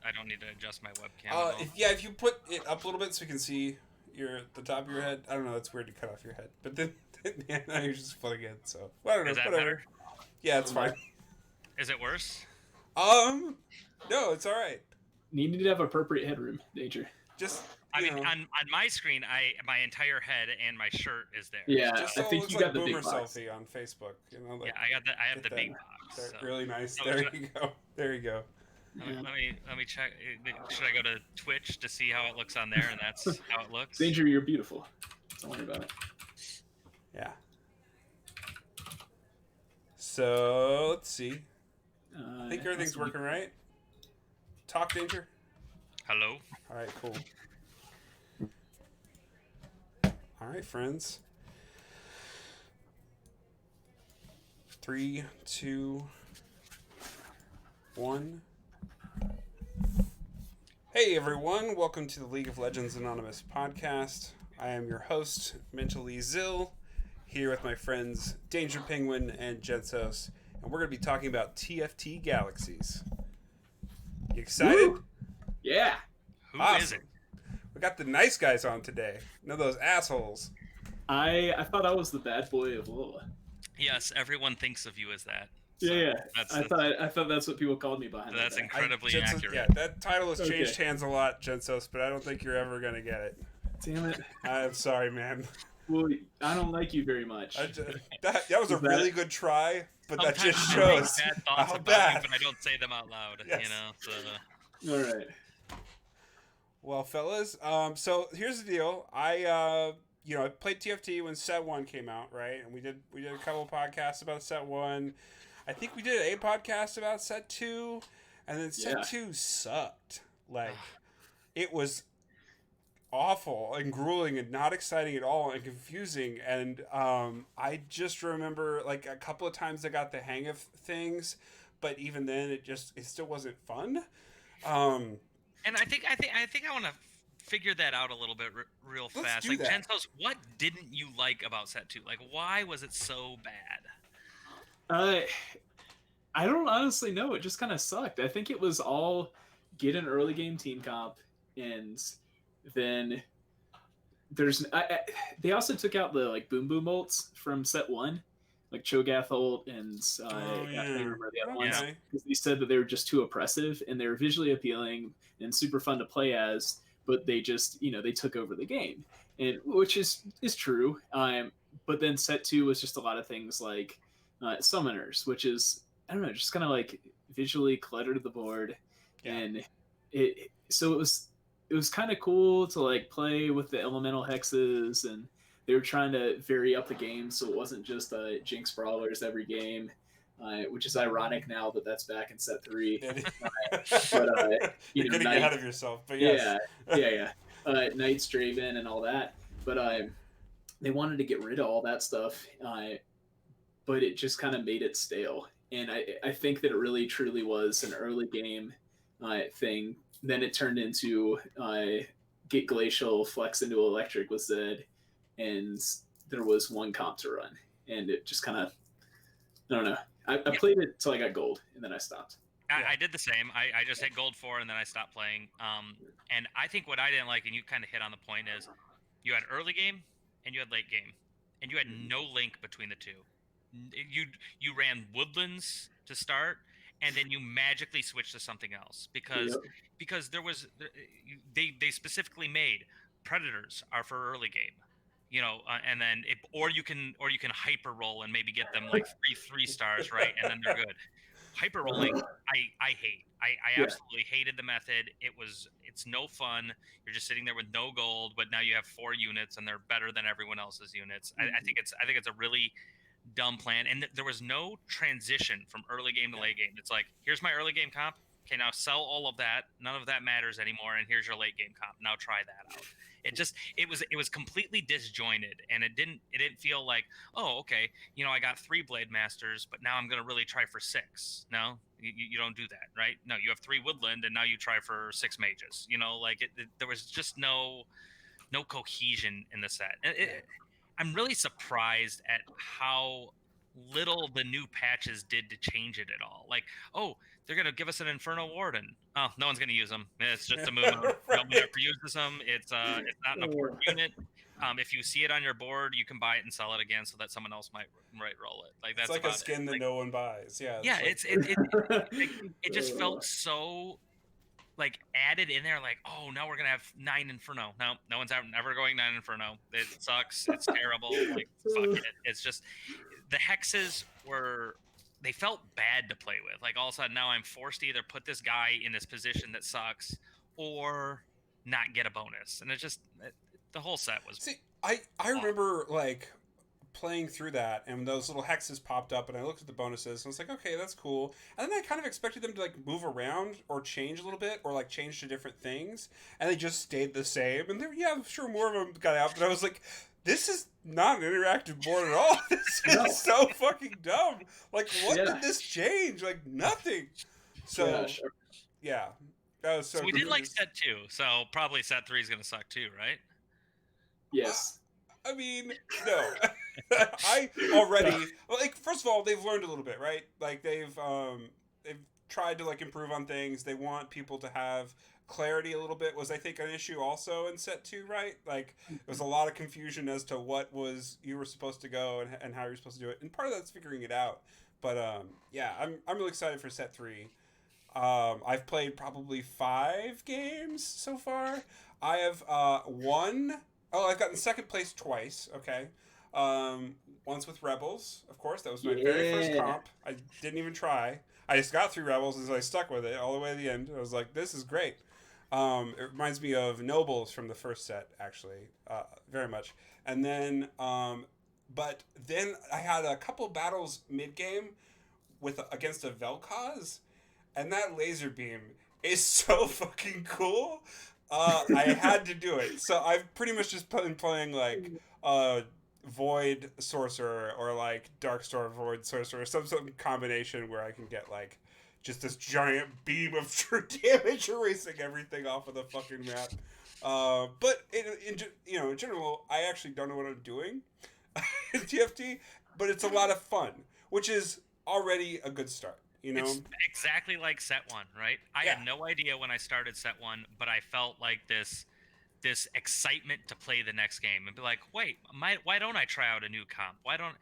I don't need to adjust my webcam at all. If you put it up a little bit so we can see the top of your head. I don't know. It's weird to cut off your head, but then now you're just flooding it. So I don't know. Is that Whatever. better? Yeah, it's fine. Is it worse? No, it's all right. You need to have appropriate headroom, Danger. Just I mean, on my screen, my entire head and my shirt is there. Yeah, just so I think it looks you like got the Boomer big box. selfie on Facebook. You know, like, Yeah, I have the that. big box. So. Really nice. So There you go. There you go. Let me check. Should I go to Twitch to see how it looks on there? And that's how it looks. Danger, you're beautiful. Don't worry about it. Yeah. So let's see. I think everything's working right. Talk, Danger. Hello. All right, cool. All right, friends. 3, 2, 1. Hey everyone, welcome to the League of Legends Anonymous podcast. I am your host, Mentally Zill, here with my friends Danger Penguin and Jensos, and we're going to be talking about TFT Galaxies. You excited? Woo! Yeah. Who Awesome. is it? We got the nice guys on today. No, those assholes. I thought I was the bad boy of LOLA. Yes, everyone thinks of you as that. So Yeah. That's, I thought that's what people called me behind. that's that. incredibly Jensos, accurate. yeah, that title has changed hands a lot, Jensos, but I don't think you're ever going to get it. Damn it. I'm sorry, man. Well, I don't like you very much. That was a really good try, but that Sometimes just I think shows bad thoughts how about bad. you, but I don't say them out loud. Yes. You know. So, All right. Well, fellas, so here's the deal. I played TFT when Set 1 came out, right? And we did a couple of podcasts about Set 1. I think we did a podcast about Set 2, and then Set 2 sucked. Like, it was awful and grueling and not exciting at all and confusing. And I just remember, like, a couple of times I got the hang of things, but even then, it still wasn't fun. and I think I want to figure that out a little bit real Let's fast. do Like, that. Jensos, what didn't you like about Set 2? Like, why was it so bad? I don't honestly know. It just kind of sucked. I think it was all get an early game team comp, and then they also took out the like boom boom ults from Set 1, like Cho'Gath ult and I can't remember the other ones, because they said that they were just too oppressive and they were visually appealing and super fun to play as, but they just they took over the game, and which is true. But then Set 2 was just a lot of things like summoners, which is, I don't know, just kind of like visually cluttered the board, and it was kind of cool to like play with the elemental hexes, and they were trying to vary up the game so it wasn't just Jinx brawlers every game, which is ironic now that that's back in Set 3. But you're getting ahead of yourself. But yes. yeah. Knight's Draven and all that, but they wanted to get rid of all that stuff, but it just kind of made it stale. And I think that it really truly was an early game thing. Then it turned into get Glacial, flex into Electric with Zed, and there was one comp to run. And it just kind of, I don't know. I played it till I got gold, and then I stopped. I did the same. I just hit gold 4 and then I stopped playing. And I think what I didn't like, and you kind of hit on the point, is you had early game and you had late game, and you had no link between the two. You ran Woodlands to start, and then you magically switched to something else because there was they specifically made Predators are for early game, and then or you can hyper roll and maybe get them like three stars, right, and then they're good. Hyper rolling, I hate. I absolutely hated the method. It's no fun. You're just sitting there with no gold, but now you have 4 units and they're better than everyone else's units. I think it's a really dumb plan, and there was no transition from early game to late game. It's like, here's my early game comp. Okay, now sell all of that. None of that matters anymore, and here's your late game comp. Now try that out. It was completely disjointed, and it didn't feel like, oh, okay, I got 3 Blade Masters, but now I'm gonna really try for 6. No, you don't do that, right? No, you have 3 Woodland, and now you try for 6 mages. There was just no cohesion in the set. I'm really surprised at how little the new patches did to change it at all. Like, oh, they're gonna give us an Inferno Warden. Oh, no one's gonna use them. It's just a moo. No one ever uses them. It's not an important unit. If you see it on your board, you can buy it and sell it again, so that someone else might roll it. Like, that's it's like about a skin it. that Like, no one buys. Yeah. yeah, Like, it just felt so like added in there. Like, oh, now we're gonna have 9 Inferno. No one's ever going 9 Inferno. It sucks. It's terrible. Like, fuck it. It's just the hexes they felt bad to play with. Like, all of a sudden now I'm forced to either put this guy in this position that sucks or not get a bonus. And the whole set was. See, I remember like playing through that and those little hexes popped up and I looked at the bonuses and I was like, okay, that's cool. And then I kind of expected them to like move around or change a little bit or like change to different things, and they just stayed the same. And I'm sure more of them got out, but I was like, this is not an interactive board at all. This is so fucking dumb. Like, what did this change? Like, nothing. So yeah. That was so we did like set 2, so probably set 3 is gonna suck too, right? Yes. I mean, no. I already like. First of all, they've learned a little bit, right? Like they've tried to like improve on things. They want people to have clarity a little bit. Was I think an issue also in set 2, right? Like there was a lot of confusion as to what was you were supposed to go and how you're supposed to do it. And part of that's figuring it out. But yeah, I'm really excited for set 3. I've played probably 5 games so far. I have won. Oh, I've gotten second place twice. Okay. Once with Rebels, of course. That was my very first comp. I didn't even try. I just got through Rebels and I stuck with it all the way to the end. I was like, this is great. It reminds me of Nobles from the first set, actually, very much. And then, but then I had a couple battles mid-game against a Vel'Koz, and that laser beam is so fucking cool. I had to do it. So I've pretty much just been playing like Void Sorcerer or like Darkstorm Void Sorcerer, some combination where I can get like just this giant beam of true damage erasing everything off of the fucking map. But in general, I actually don't know what I'm doing in TFT, but it's a lot of fun, which is already a good start. You know? It's exactly like set 1, right? I had no idea when I started set 1, but I felt like this excitement to play the next game and be like, wait, why don't I try out a new comp? Why don't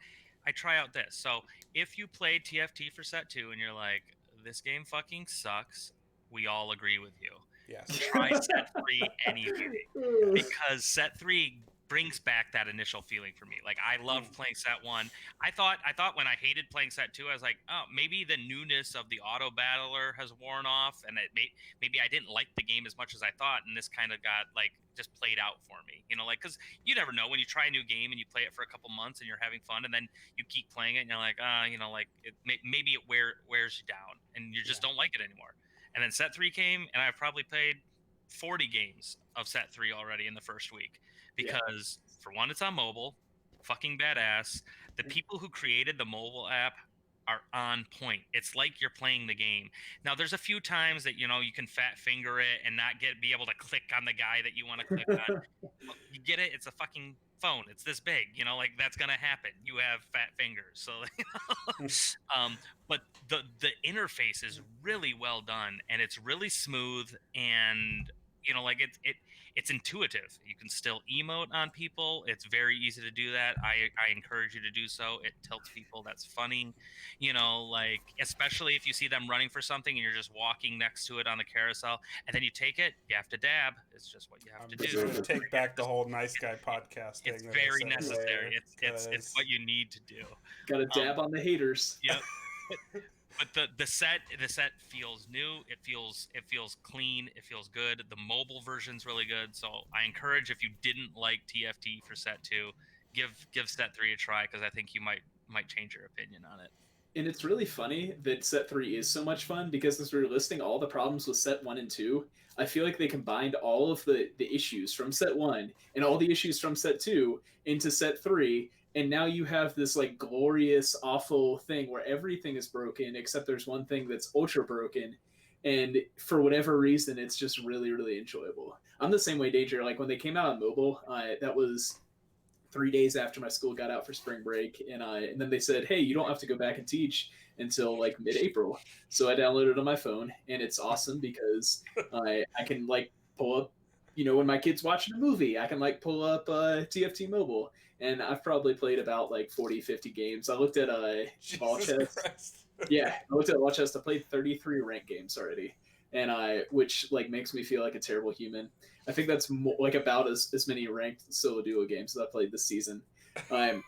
I try out this? So if you played TFT for set 2 and you're like, this game fucking sucks, we all agree with you. Yes. Try set 3 anyway, because set 3 brings back that initial feeling for me. Like, I loved playing set 1. I thought when I hated playing set 2, I was like, oh, maybe the newness of the auto battler has worn off, and maybe I didn't like the game as much as I thought, and this kind of got like just played out for me, like, because you never know when you try a new game and you play it for a couple months and you're having fun, and then you keep playing it and you're like, like maybe it wears you down and you just don't like it anymore. And then set 3 came, and I've probably played 40 games of set 3 already in the first week. Because for one, it's on mobile, fucking badass. The people who created the mobile app are on point. It's like you're playing the game. Now, there's a few times that you can fat finger it and not be able to click on the guy that you want to click on. Well, you get it? It's a fucking phone. It's this big. Like, that's gonna happen. You have fat fingers, so. But the interface is really well done, and it's really smooth, and like it's intuitive. You can still emote on people. It's very easy to do that. I encourage you to do so. It tilts people. That's funny. Like, especially if you see them running for something and you're just walking next to it on the carousel and then you take it, you have to dab. It's just what you have to do. Take back the whole nice guy podcast thing. It's very necessary. It's what you need to do. Got to dab on the haters. Yep. But the set feels new. It feels clean. It feels good. The mobile version's really good. So I encourage, if you didn't like TFT for set 2, give set 3 a try, because I think you might change your opinion on it. And it's really funny that set 3 is so much fun, because as we were listing all the problems with set 1 and 2, I feel like they combined all of the issues from set 1 and all the issues from set 2 into set 3. And now you have this like glorious, awful thing where everything is broken except there's one thing that's ultra broken. And for whatever reason, it's just really, really enjoyable. I'm the same way, Danger. Like, when they came out on mobile, that was 3 days after my school got out for spring break, and then they said, hey, you don't have to go back and teach until like mid-April. So I downloaded it on my phone, and it's awesome because I can like pull up, when my kid's watching a movie, I can like pull up TFT mobile, and I've probably played about like 40, 50 games. I looked at Ball Chest. Yeah, I looked at Ball Chest. I played 33 ranked games already, and which like makes me feel like a terrible human. I think that's like about as many ranked solo duo games that I played this season. But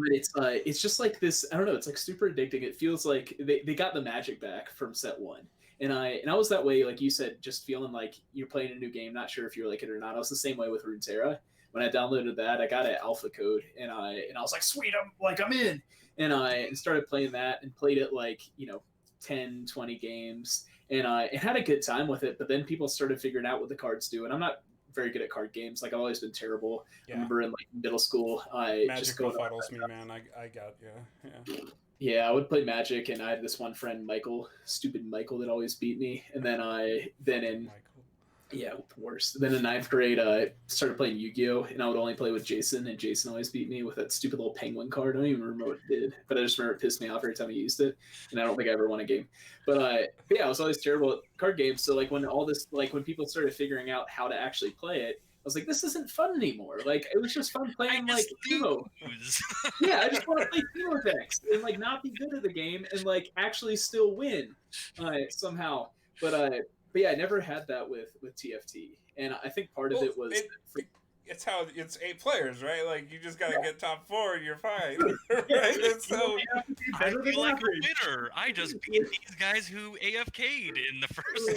it's just like this. I don't know. It's like super addicting. It feels like they got the magic back from set one. And I was that way, like you said, just feeling like you're playing a new game, not sure if you like it or not. I was the same way with Runeterra. When I downloaded that, I got an alpha code, and I was like, sweet, I'm in. And I started playing that and played it like 10, 20 games, and I had a good time with it. But then people started figuring out what the cards do, and I'm not very good at card games. Like I've always been terrible. Yeah. I remember in like middle school, I Magic just go befuddles me, man. I got yeah. Yeah, I would play Magic, and I had this one friend, stupid Michael, that always beat me. And then worse. Then in ninth grade, I started playing Yu-Gi-Oh, and I would only play with Jason, and Jason always beat me with that stupid little penguin card. I don't even remember what it did, but I just remember it pissed me off every time I used it, and I don't think I ever won a game. But yeah, I was always terrible at card games. So like when people started figuring out how to actually play it, I was like, this isn't fun anymore. Like it was just fun playing like Teemo. Yeah, I just want to play Teemo decks and like not be good at the game and like actually still win somehow. But yeah, I never had that with TFT, and I think part of it was it's 8 players, right? Like you just gotta get top 4 and you're fine. Right? That's so. I feel like a winner. I just beat these guys who AFK'd in the first.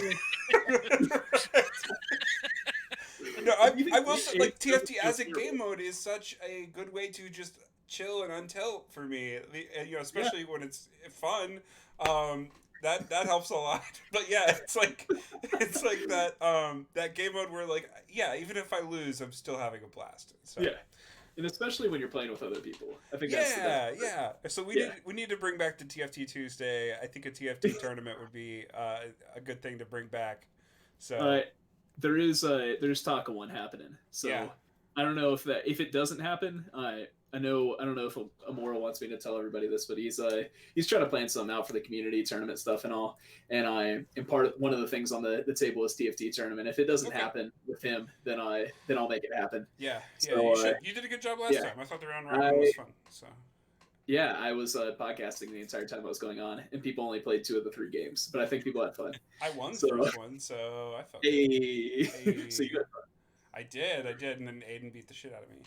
No, I will say, like, TFT as a game mode is such a good way to just chill and untilt for me. Especially when it's fun. That helps a lot. But yeah, it's like that game mode where like even if I lose, I'm still having a blast. So. Yeah. And especially when you're playing with other people, I think that's the best part. So we need to bring back the TFT Tuesday. I think a TFT tournament would be a good thing to bring back. So. There's talk of one happening. So I don't know if it doesn't happen. I don't know if Amora wants me to tell everybody this, but he's trying to plan something out for the community tournament stuff and all. And one of the things on the table is TFT tournament. If it doesn't happen with him, then I'll make it happen. Yeah. So, you did a good job last time. I thought the round robin was fun. So. Yeah, I was podcasting the entire time it was going on, and people only played 2 of the 3 games, but I think people had fun. I won the first one, so I felt hey. So you had fun. I did, and then Aiden beat the shit out of me.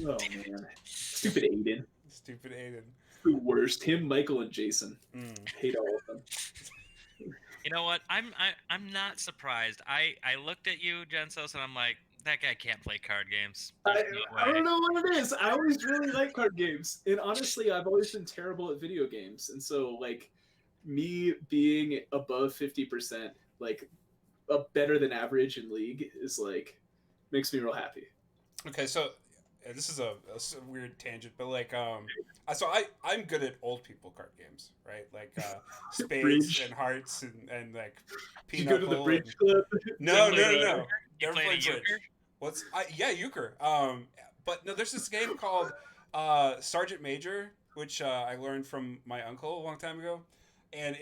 Oh, man. Stupid Aiden. The worst. Him, Michael, and Jason. Hate all of them. You know what? I'm not surprised. I looked at you, Gensos, and I'm like, that guy can't play card games. I don't know what it is. I always really like card games. And honestly, I've always been terrible at video games. And so, like, me being above 50%, like, better than average in League is, like, makes me real happy. Okay, so this is a weird tangent, but, like, so I'm good at old people card games, right? Like, spades and hearts and like, Pinochle. You go to the bridge club? No. You played a euchre? Euchre. But no, there's this game called Sergeant Major, which I learned from my uncle a long time ago, and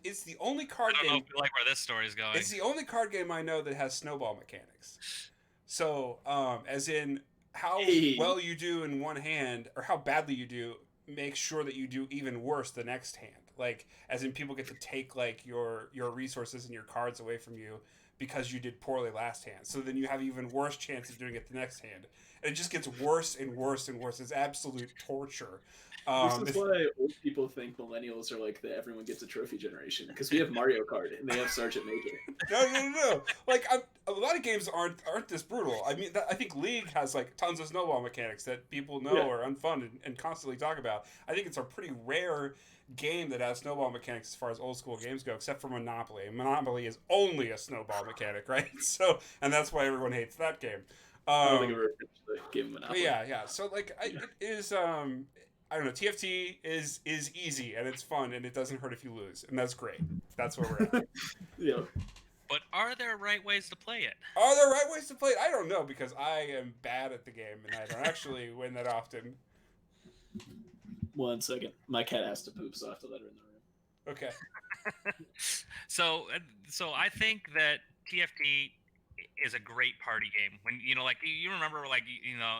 it's the only card game. I don't know if you like where this story is going. It's the only card game I know that has snowball mechanics. So, as in how well you do in one hand, or how badly you do, make sure that you do even worse the next hand. Like, as in people get to take like your resources and your cards away from you because you did poorly last hand. So then you have even worse chance of doing it the next hand. And it just gets worse and worse and worse. It's absolute torture. This is why old people think millennials are like the everyone gets a trophy generation, because we have Mario Kart and they have Sergeant Major. No. Like, a lot of games aren't this brutal. I mean, I think League has like tons of snowball mechanics that people know are unfun and constantly talk about. I think it's a pretty rare game that has snowball mechanics as far as old school games go, except for Monopoly. Monopoly is only a snowball mechanic, right? So, and that's why everyone hates that game. I don't think I've ever finished the game Monopoly. Yeah. So like, it is. I don't know. TFT is easy and it's fun and it doesn't hurt if you lose, and that's great. That's where we're at. Yeah. But are there right ways to play it? Are there right ways to play it? I don't know because I am bad at the game and I don't actually win that often. 1 second. My cat has to poop, so I have to let her in the room. Okay. So I think that TFT is a great party game. When like you remember like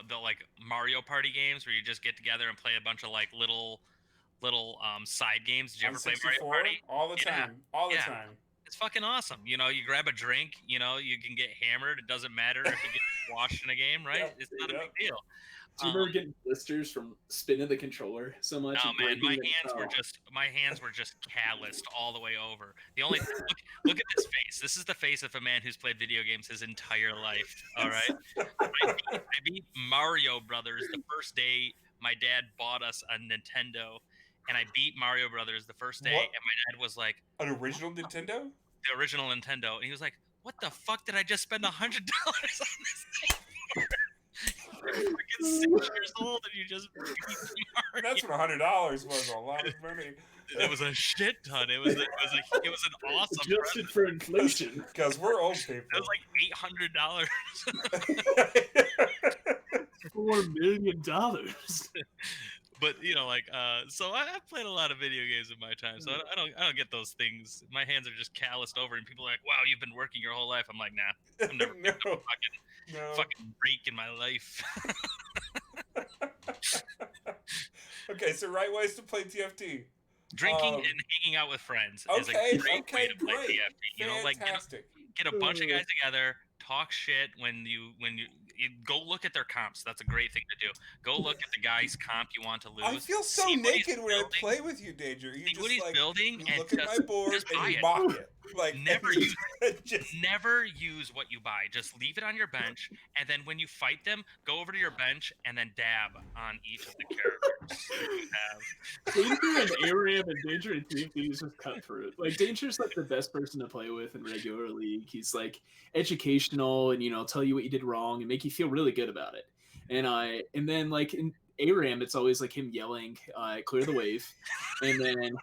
the like Mario Party games where you just get together and play a bunch of like little side games. Did you On ever play 64? Mario Party? All the Yeah. time. All the Yeah. time. It's fucking awesome. You grab a drink. You can get hammered. It doesn't matter if you get washed in a game, right? Yep, It's not a yep. big deal. Do you remember getting blisters from spinning the controller so much? Oh and man, breaking my hands were just calloused all the way over. The only look at this face. This is the face of a man who's played video games his entire life. All right, I beat Mario Brothers the first day my dad bought us a Nintendo, and I beat Mario Brothers the first day, What? and my dad was like, An original Nintendo? the original Nintendo, and he was like, "What the fuck did I just spend $100 on this thing for?" You're freaking 6 years old and you just beat Mario. That's what $100 was. A lot of money. It was a shit ton. It was an awesome adjusted present. for inflation. Because we're old people. It was like $800. $4 million. But so I've played a lot of video games in my time, so I don't get those things. My hands are just calloused over, and people are like, "Wow, you've been working your whole life." I'm like, "Nah, I've never picked up a fucking rake in my life." Okay, so right ways to play TFT. Drinking and hanging out with friends is a great way to play TFT. Like get a bunch of guys together, talk shit when you go look at their comps. That's a great thing to do. Go look at the guy's comp you want to lose. I feel so naked when I play with you, Danger. You see what he's building, you and look at my board and you mock it. Like never use what you buy. Just leave it on your bench, and then when you fight them, go over to your bench and then dab on each of the characters you have. Danger and Aram and Danger and TFT is just cutthroat. Like Danger's like the best person to play with in regular league. He's like educational and tell you what you did wrong and make you feel really good about it. And then like in Aram, it's always like him yelling, "Clear the wave," and then.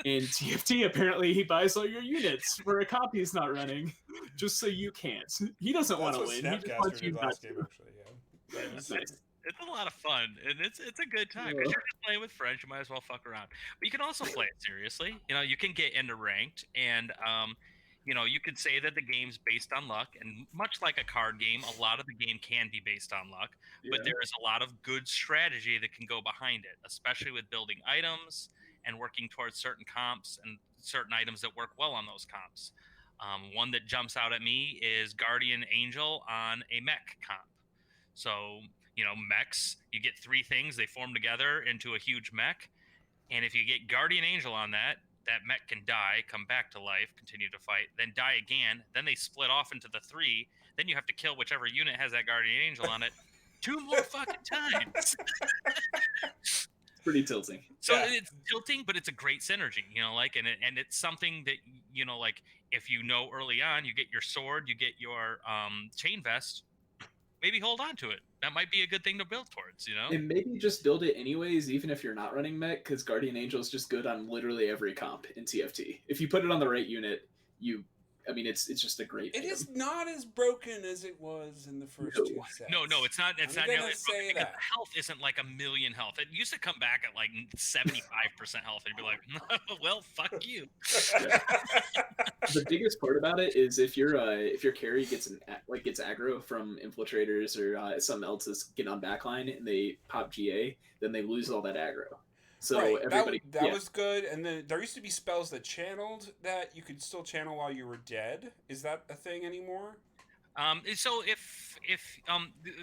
In TFT, apparently he buys all your units for a comp he's not running, just so you can't. He doesn't want to win. He just wants you not to. Actually, yeah. Nice. It's a lot of fun, and it's a good time because you're just playing with friends. You might as well fuck around, but you can also play it seriously. You can get into ranked, and you could say that the game's based on luck, and much like a card game, a lot of the game can be based on luck. But there is a lot of good strategy that can go behind it, especially with building items and working towards certain comps and certain items that work well on those comps. One that jumps out at me is Guardian Angel on a mech comp. So, mechs, you get 3 things, they form together into a huge mech. And if you get Guardian Angel on that mech can die, come back to life, continue to fight, then die again. Then they split off into the 3. Then you have to kill whichever unit has that Guardian Angel on it 2 more fucking times. Pretty tilting. So it's tilting, but it's a great synergy, and it's something that if early on, you get your sword, you get your chain vest, maybe hold on to it. That might be a good thing to build towards, And maybe just build it anyways, even if you're not running mech, because Guardian Angel is just good on literally every comp in TFT. If you put it on the right unit, it's just a great. It is not as broken as it was in the first 2 sets. No, it's not. It's not nearly as broken because the health isn't like 1,000,000 health. It used to come back at like 75% health, and you'd be like, "Well, fuck you." The biggest part about it is if your carry gets aggro from infiltrators or something else is getting on backline and they pop GA, then they lose all that aggro. So everybody that was good. And then there used to be spells that channeled that you could still channel while you were dead. Is that a thing anymore? So if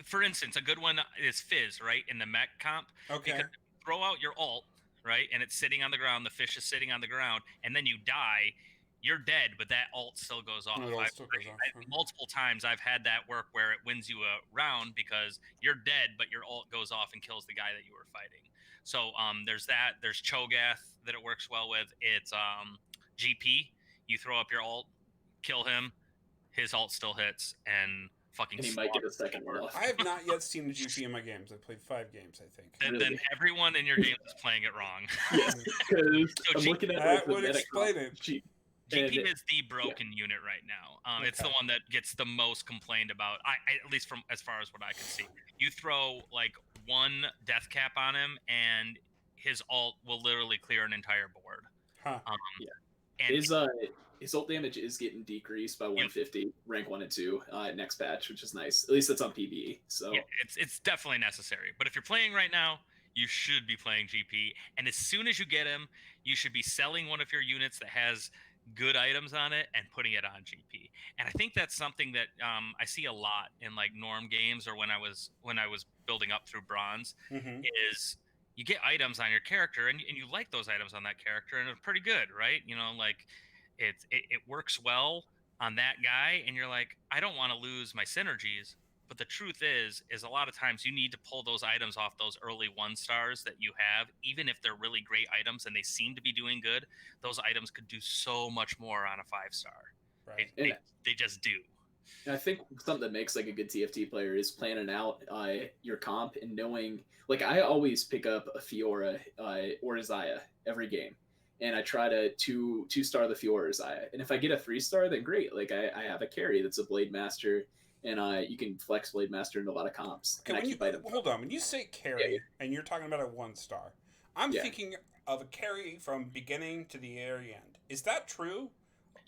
for instance, a good one is Fizz, right, in the mech comp. Okay. Because throw out your ult, right, and it's sitting on the ground. The fish is sitting on the ground, and then you die. You're dead, but that ult still goes off. Multiple times I've had that work where it wins you a round because you're dead, but your ult goes off and kills the guy that you were fighting. So there's that. There's Cho'Gath that it works well with. It's GP. You throw up your ult, kill him, his ult still hits, and fucking. And he might get a second one off. I have not yet seen the GP in my games. I've played 5 games, I think. Then everyone in your game is playing it wrong. Yes, because I'm looking at that would explain it. GP And is the broken unit right now. It's the Okay. one that gets the most complained about. At least from as far as what I can see. You throw like one death cap on him, and his ult will literally clear an entire board. Huh. Um, Yeah. and His ult damage is getting decreased by yep, 150, rank 1 and 2, next patch, which is nice. At least that's on PvE. yeah, So it's definitely necessary. But if you're playing right now, you should be playing GP. And as soon as you get him, you should be selling one of your units that has good items on it and putting it on GP. And I think that's something that I see a lot in like norm games or when I was building up through bronze Mm-hmm. is you get items on your character and you like those items on that character and it's pretty good, right? You know, like it works well on that guy and you're like, I don't want to lose my synergies. But the truth is a lot of times you need to pull those items off those early 1 stars that you have, even if they're really great items and they seem to be doing good. Those items could do so much more on a 5 star. Right. They just do. I think something that makes like a good TFT player is planning out your comp and knowing. Like I always pick up a Fiora or a Xayah every game, and I try to two-star the Fiora or Xayah. And if I get a 3-star, then great. Like I have a carry that's a Blade Master, and you can flex Blade Master into a lot of comps. Okay, And I keep items. hold on. When you say carry and you're talking about a 1-star, I'm Yeah. thinking of a carry from beginning to the very end. Is that true?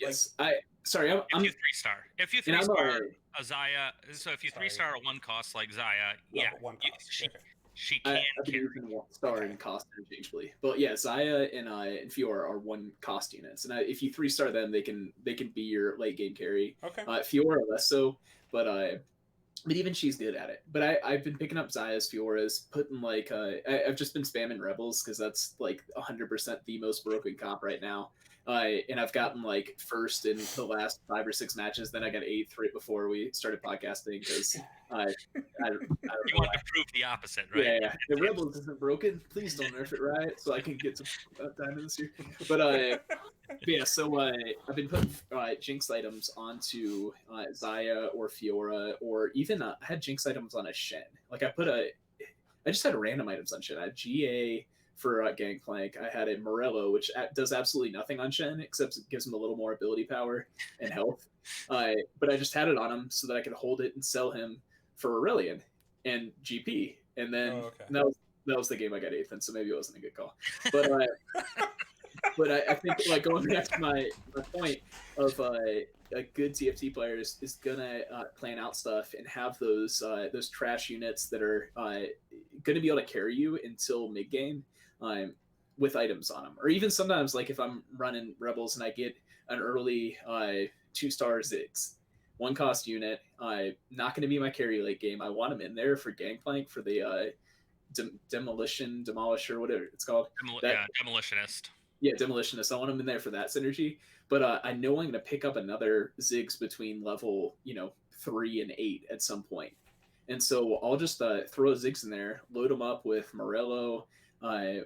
Yes, sorry, I'm If you 3-star, if you and I'm 3-star a Xayah, so if you Sorry. 3-star a 1 cost like Xayah, yeah, One you- cost. she Okay. she can I've been carry. using 1-star Okay. and cost interchangeably. But yeah, Xayah and Fiora are 1 cost units, and if you 3-star them, they can be your late game carry. Okay. Fiora less so, but even she's good at it. But I've been picking up Xayah's, Fiora's, putting like I've just been spamming Rebels because that's like 100% the most broken comp right now. And I've gotten like first in the last 5 or 6 matches. Then I got 8th right before we started podcasting because I don't You know want why. to prove the opposite, right? Yeah. The Rebels isn't broken. Please don't nerf it, right? So I can get some time in this year. But yeah, so I've been putting Jinx items onto Xayah or Fiora, or even I had Jinx items on a Shen. Like I just had random items on Shen. I had GA for Gangplank. I had a Morello, which does absolutely nothing on Shen, except it gives him a little more ability power and health. But I just had it on him so that I could hold it and sell him for Aurelion and GP. And then okay. that was the game I got 8th in, so maybe it wasn't a good call. But but I think like going back to my point of a good TFT player is gonna plan out stuff and have those trash units that are gonna be able to carry you until mid game with items on them, or even sometimes like if I'm running Rebels and I get an early 2-star Ziggs. 1-cost unit, not going to be my carry late game. I want him in there for Gangplank for the Demolisher, whatever it's called. Demolitionist. Yeah, Demolitionist. I want him in there for that synergy. But I know I'm going to pick up another Ziggs between level 3 and 8 at some point. And so I'll just throw Ziggs in there, load them up with Morello,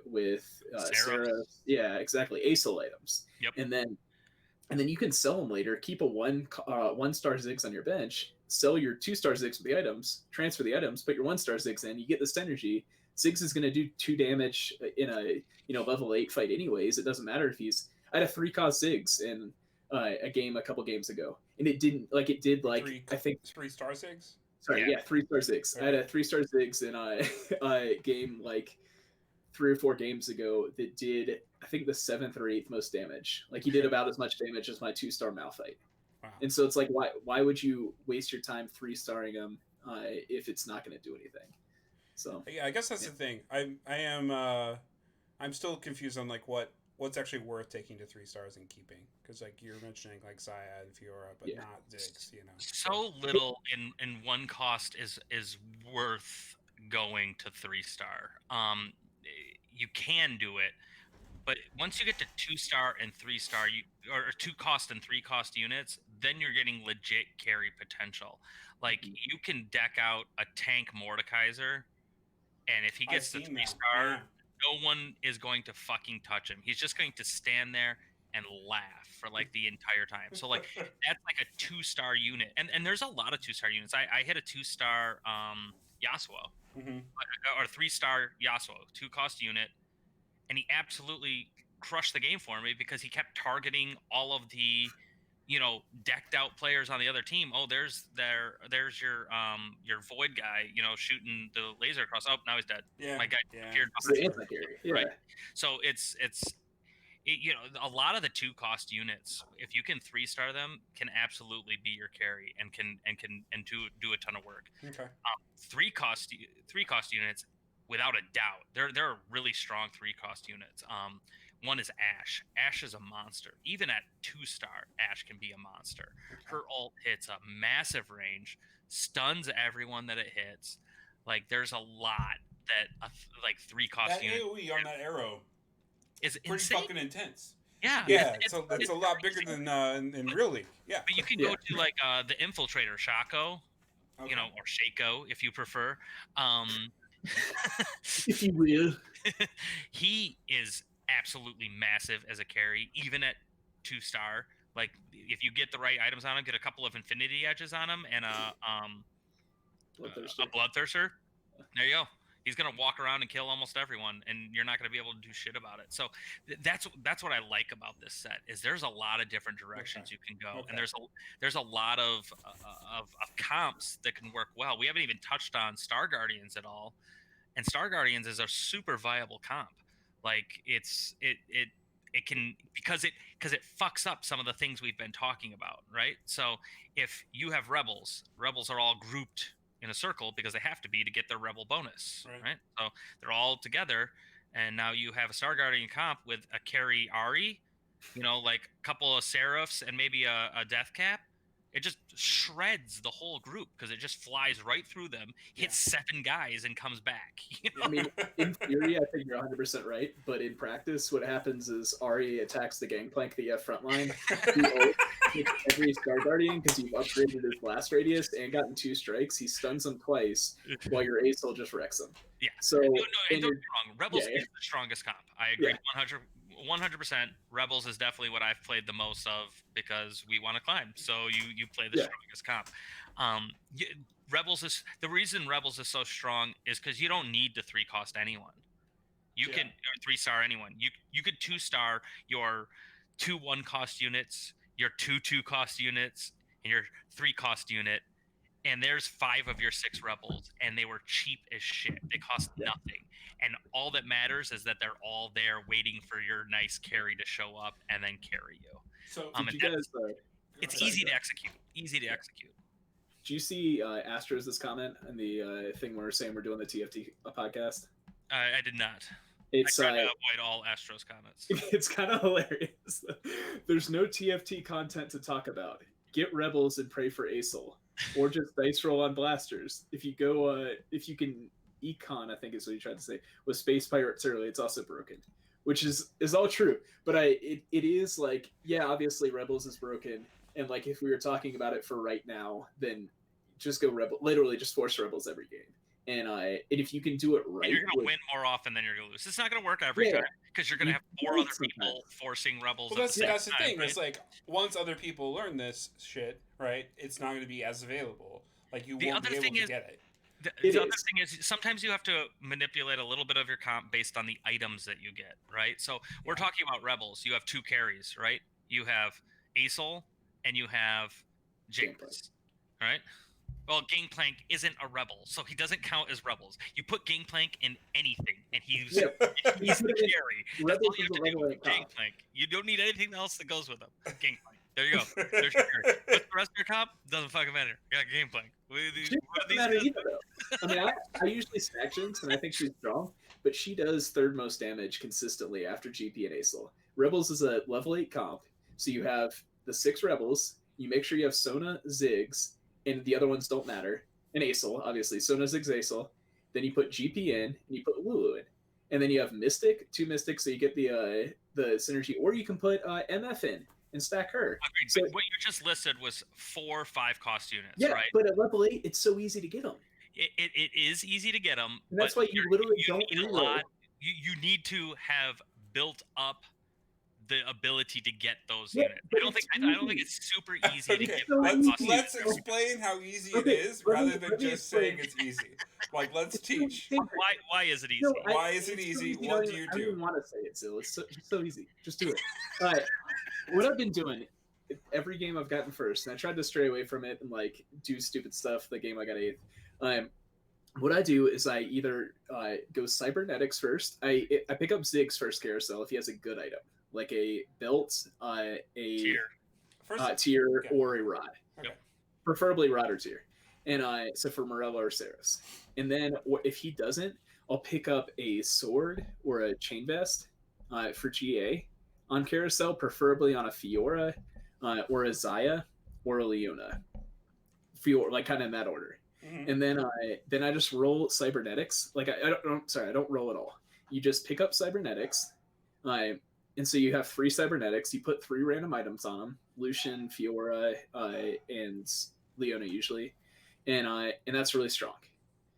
with Sarah. Yeah, exactly. ASOL items. Yep. And then you can sell them later. Keep a 1-star Ziggs on your bench. Sell your 2-star Ziggs with the items. Transfer the items. Put your 1-star Ziggs in. You get the synergy. Ziggs is going to do 2 damage in a level 8 fight anyways. It doesn't matter if he's. I had a 3-cost Ziggs in a game a couple games ago, and it did like I think 3-star Ziggs. Sorry, yeah 3-star Ziggs. Okay. I had a 3-star Ziggs in a game like 3 or 4 games ago that did I think the 7th or 8th most damage. Like he did about as much damage as my 2-star Malphite. Wow. And so it's like why would you waste your time 3-starring him if it's not going to do anything? So yeah, I guess that's the thing. I'm still confused on like what's actually worth taking to 3 stars and keeping, because like you're mentioning like Xayah and Fiora, but not Ziggs. So little in 1 cost is worth going to 3-star. You can do it, but once you get to 2-star and 3-star, or 2-cost and 3-cost units, then you're getting legit carry potential. Like you can deck out a tank Mordekaiser, and if he gets to 3-star, no one is going to fucking touch him. He's just going to stand there and laugh for like the entire time. So like that's like a 2-star unit, and there's a lot of 2-star units. I hit a 2-star Yasuo. Mm-hmm. Or 3-star Yasuo, 2-cost unit, and he absolutely crush the game for me because he kept targeting all of the, decked out players on the other team. Oh, there's your void guy, shooting the laser across. Oh, now he's dead. Yeah. My guy appeared It's the behind him. anti-carry. Yeah. Right. So it's a lot of the 2-cost units, if you can 3-star them, can absolutely be your carry and can do a ton of work. Okay. 3-cost units, without a doubt, they're really strong 3-cost units. One is Ashe. Ashe is a monster. Even at 2-star, Ashe can be a monster. Okay. Her ult hits a massive range, stuns everyone that it hits. Like, there's a lot that 3-cost That unit AoE on that arrow is pretty insane. fucking intense. Yeah, it's a lot bigger than in real league. Yeah, but you can go to like the infiltrator Shaco, okay. or Shaco if you prefer. If you will. He is absolutely massive as a carry, even at 2-star. Like, if you get the right items on him, get a couple of Infinity Edges on him, and a Bloodthirster. There you go. He's gonna walk around and kill almost everyone, and you're not gonna be able to do shit about it. So that's what I like about this set is there's a lot of different directions you can go, and there's a lot of comps that can work well. We haven't even touched on Star Guardians at all, and Star Guardians is a super viable comp. Like it can because it fucks up some of the things we've been talking about, right? So if you have rebels are all grouped in a circle because they have to be to get their rebel bonus, right? So they're all together, and now you have a Star Guardian comp with a carry Ari, like a couple of Seraphs and maybe a Death Cap. It just shreds the whole group because it just flies right through them, hits 7 guys, and comes back. I mean, in theory, I think you're 100% right, but in practice, what happens is Ari attacks the gangplank that you have frontline. Every Star Guardian, because you've upgraded his blast radius and gotten 2 strikes, he stuns them twice, while your Acel just wrecks them. Yeah. So don't get me wrong. Rebels is the strongest comp. I agree 100%. Rebels is definitely what I've played the most of because we want to climb. So you play the strongest comp. The reason Rebels is so strong is because you don't need to 3-cost anyone. You can 3-star anyone. You could 2-star your 2 1-cost units, your 2 2-cost units, and your 3-cost unit. And there's 5 of your 6 rebels, and they were cheap as shit. They cost nothing. And all that matters is that they're all there waiting for your nice carry to show up and then carry you. So it's easy to execute. Easy to execute. Do you see Astro's comment in the thing where we're saying we're doing the TFT podcast? I did not. I try to avoid all Astro's comments. It's kind of hilarious. There's no TFT content to talk about. Get rebels and pray for Acel. Or just dice roll on blasters. If you go, if you can econ, I think is what you tried to say, with Space Pirates early, it's also broken, which is all true. But it is like, obviously Rebels is broken, and like if we were talking about it for right now, then just go Rebel, literally just force Rebels every game. And if you can do it right, you're gonna win more often than you're gonna lose. It's not gonna work every time because you're gonna have 4 other people forcing Rebels. Well, that's the thing. Right? It's like once other people learn this shit, right? It's not gonna be as available. Like you won't be able to get it. The other thing is sometimes you have to manipulate a little bit of your comp based on the items that you get, right? So we're talking about Rebels. You have 2 carries, right? You have Acel and you have James, right? Well, Gangplank isn't a rebel, so he doesn't count as rebels. You put Gangplank in anything, and he's a carry. That's all you have to do with Gangplank. You don't need anything else that goes with him. Gangplank. There you go. There's your carry. What's the rest of your comp? Doesn't fucking matter. You got Gangplank. Doesn't matter either, though. I mean, I usually stack Jinx, and I think she's strong, but she does 3rd most damage consistently after GP and Acel. Rebels is a level 8 comp, so you have the 6 rebels. You make sure you have Sona, Ziggs, and the other ones don't matter. And Acel, obviously. Sona, Ziggs, Acel. Then you put GP in, and you put Lulu in. And then you have Mystic, 2 Mystics, so you get the synergy. Or you can put MF in and stack her. Agreed. So, but what you just listed was 4 5-cost units, right? But at level 8, it's so easy to get them. It is easy to get them. And that's why you literally don't need a lot. You need to have built up the ability to get those Yeah, units. but I don't think it's super easy to Okay, get. so let's easy. explain how easy it Okay, is let me- rather than let me just explain. saying it's easy. Like, let's It's so teach. easy. Why is it easy? No, Why is it it's so easy? easy, What I do you I don't do? even want to say it, so it's so easy. Just do it. What I've been doing, every game I've gotten first, and I tried to stray away from it and like do stupid stuff. The game I got eighth. What I do is I either go cybernetics first. I pick up Zig's first carousel if he has a good item, like a belt, a Tier. First, tier, okay. or a rod. Okay. Preferably rod or tier. And so for Morello or Saris. And then if he doesn't, I'll pick up a sword or a chain vest for GA on carousel, preferably on a Fiora or a Zaya or a Leona. Fiora, like kind of in that order. Mm-hmm. And then I just roll cybernetics. Like I don't roll at all. You just pick up cybernetics, and so you have 3 cybernetics. You put 3 random items on them: Lucian, Fiora, and Leona usually, and that's really strong.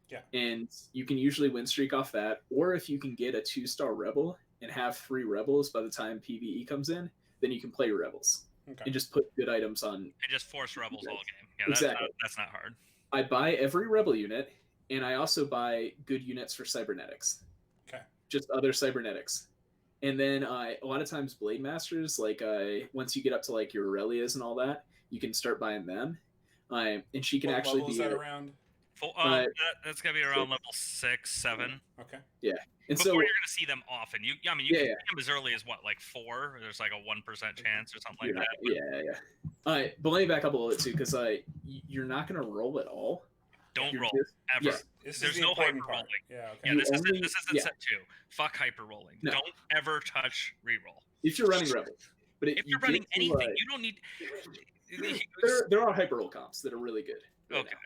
Yeah. And you can usually win streak off that, or if you can get a 2-star rebel and have 3 rebels by the time PVE comes in, then you can play rebels and just put good items on. And just force rebels all game. Yeah, exactly. That's not hard. I buy every rebel unit, and I also buy good units for cybernetics. Okay. Just other cybernetics. And then a lot of times Blade Masters, like once you get up to like your Aurelias and all that, you can start buying them. And she can What actually level is be that around? That's gonna be around level 6, 7. Okay. Yeah. And before so you're gonna see them often. You can see them as early as what, like 4? There's like a 1% chance or something like that. Yeah. But let me back up a little bit too, because you're not gonna roll at all. Don't You're roll just- ever. yeah. There's no hyper rolling. Yeah. Okay. Yeah, You this only- isn't yeah. set 2. Fuck hyper rolling. No. Don't ever touch reroll. If you're running rebels, but If you're running anything, you don't need. there are hyper roll comps that are really good. Okay. Now.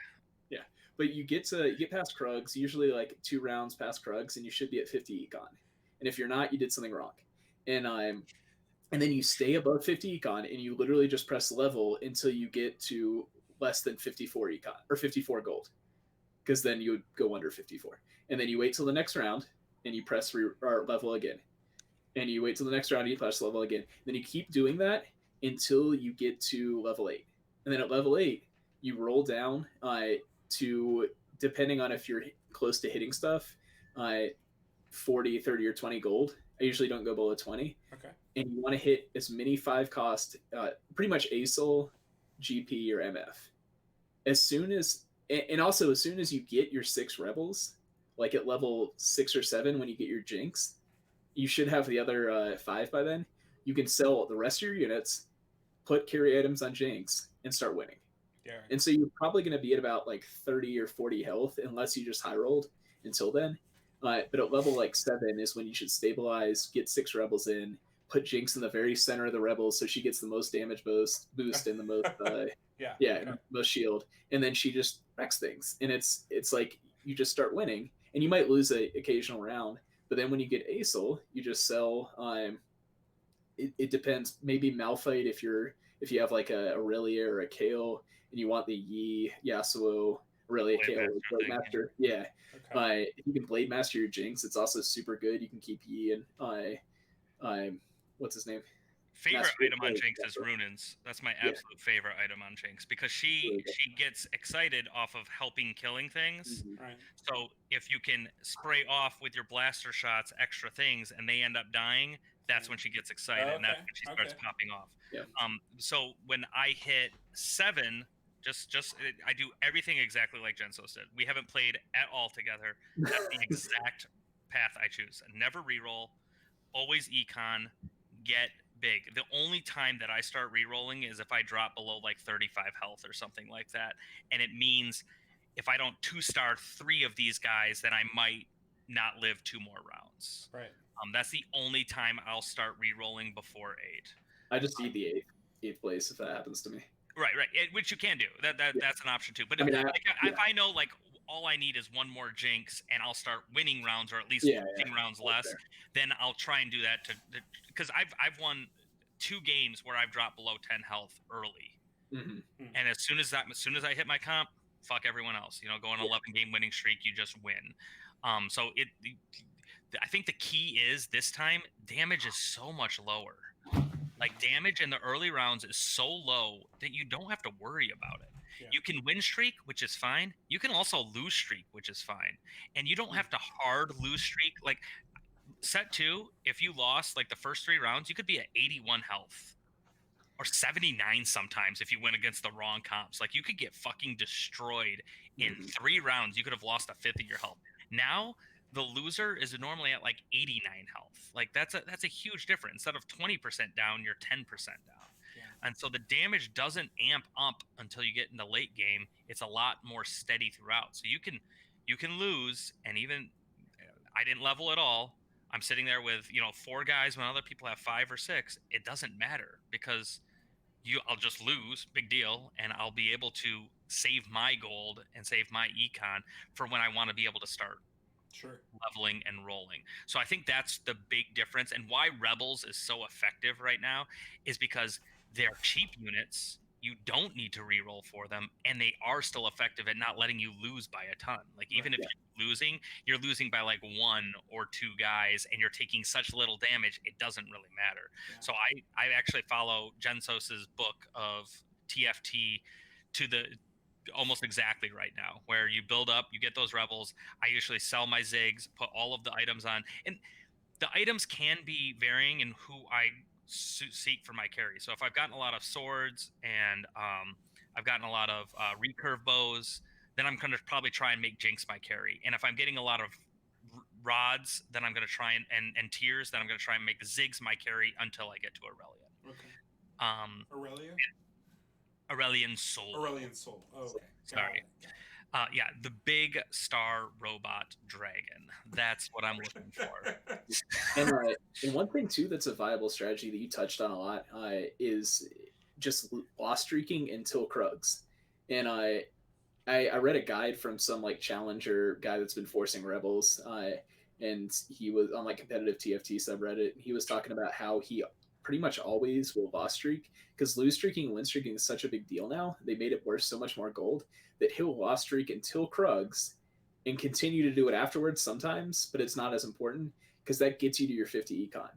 Yeah, but you get past Krugs, usually like 2 rounds past Krugs, and you should be at 50 econ. And if you're not, you did something wrong. And then you stay above 50 econ, and you literally just press level until you get to less than 54 econ or 54 gold, because then you would go under 54. And then you wait till the next round, and you press level again. And you wait till the next round, and you press level again. Then you keep doing that until you get to level 8. And then at level 8, you roll down to, depending on if you're close to hitting stuff, 40, 30, or 20 gold. I usually don't go below 20. Okay. And you want to hit as many 5 cost, pretty much ASOL, GP, or MF. As soon as you get your 6 rebels, like at level 6 or 7, when you get your Jinx, you should have the other 5 by then. You can sell the rest of your units, put carry items on Jinx, and start winning. Yeah. And so you're probably going to be at about like 30 or 40 health, unless you just high rolled until then. But at level like 7 is when you should stabilize, get 6 rebels in, put Jinx in the very center of the rebels so she gets the most damage boost and the most most shield, and then she just wrecks things. And it's like you just start winning, and you might lose an occasional round, but then when you get ASOL, you just sell. It depends. Maybe Malphite if you have like a Aurelia or a Kale, and you want the Yi, Yasuo, Aurelia, Kale, Blade Master. Yeah. Okay. If you can Blade Master your Jinx, it's also super good. You can keep Yi and what's his name? Favorite item on Jinx is Runins. That's my absolute favorite item on Jinx, because she gets excited off of helping killing things. Mm-hmm. Right. So if you can spray off with your blaster shots extra things and they end up dying, that's when she gets excited, and that's when she starts popping off. Yeah. So when I hit 7, I do everything exactly like Gensos did. We haven't played at all together. That's the exact path I choose. Never reroll, always econ, get big. The only time that I start rerolling is if I drop below like 35 health or something like that, and it means if I don't 2-star 3 of these guys, then I might not live 2 more rounds. Right. That's the only time I'll start rerolling before 8. I just need the eighth place if that happens to me. Right. Which you can do. That's an option too. But if I know like all I need is 1 more Jinx and I'll start winning rounds, or at least losing rounds less, then I'll try and do that because I've won 2 games where I've dropped below 10 health early. Mm-hmm. And as soon as I hit my comp, fuck everyone else. Go on an 11-game winning streak, you just win. I think the key is this time damage is so much lower. Like damage in the early rounds is so low that you don't have to worry about it. Yeah. You can win streak, which is fine. You can also lose streak, which is fine. And you don't have to hard lose streak. Like set 2, if you lost like the first 3 rounds, you could be at 81 health or 79 sometimes if you went against the wrong comps. Like you could get fucking destroyed in 3 rounds. You could have lost a fifth of your health. Now the loser is normally at like 89 health. Like that's a huge difference. Instead of 20% down, you're 10% down. Yeah. And so the damage doesn't amp up until you get in the late game. It's a lot more steady throughout. So you can lose, and even I didn't level at all. I'm sitting there with 4 guys when other people have 5 or 6. It doesn't matter because I'll just lose, big deal, and I'll be able to save my gold and save my econ for when I want to be able to start leveling and rolling. So I think that's the big difference, and why Rebels is so effective right now is because they're cheap units. You don't need to reroll for them, and they are still effective at not letting you lose by a ton. Like even if you're losing by like 1 or 2 guys, and you're taking such little damage, it doesn't really matter. Yeah. So I actually follow Jensos's book of TFT to the almost exactly right now, where you build up, you get those rebels. I usually sell my zigs, put all of the items on, and the items can be varying in who I seek for my carry. So if I've gotten a lot of swords and I've gotten a lot of recurve bows, then I'm going to probably try and make Jinx my carry. And if I'm getting a lot of rods, then I'm going to try and tears, then I'm going to try and make Ziggs my carry until I get to Aurelion. Okay. Aurelia? Aurelion Soul. Aurelion Soul. Oh, okay. Sorry. Yeah, the big star robot dragon. That's what I'm looking for. And one thing too that's a viable strategy that you touched on a lot is just lost streaking until Krugs. And I read a guide from some like challenger guy that's been forcing rebels, and he was on like competitive TFT subreddit. He was talking about how he pretty much always will lost streak because lose streaking and win streaking is such a big deal now. They made it worth so much more gold that he'll lost streak until Krugs and continue to do it afterwards sometimes, but it's not as important because that gets you to your 50 econ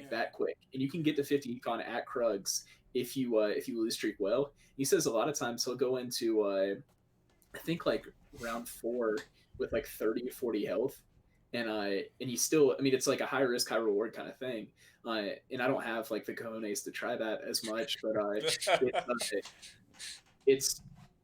that quick, and you can get to 50 econ at Krugs if you lose streak well. He says a lot of times he'll go into I think like round 4 with like 30 or 40 health, and he still, I mean, it's like a high risk high reward kind of thing, and I don't have like the cojones to try that as much, but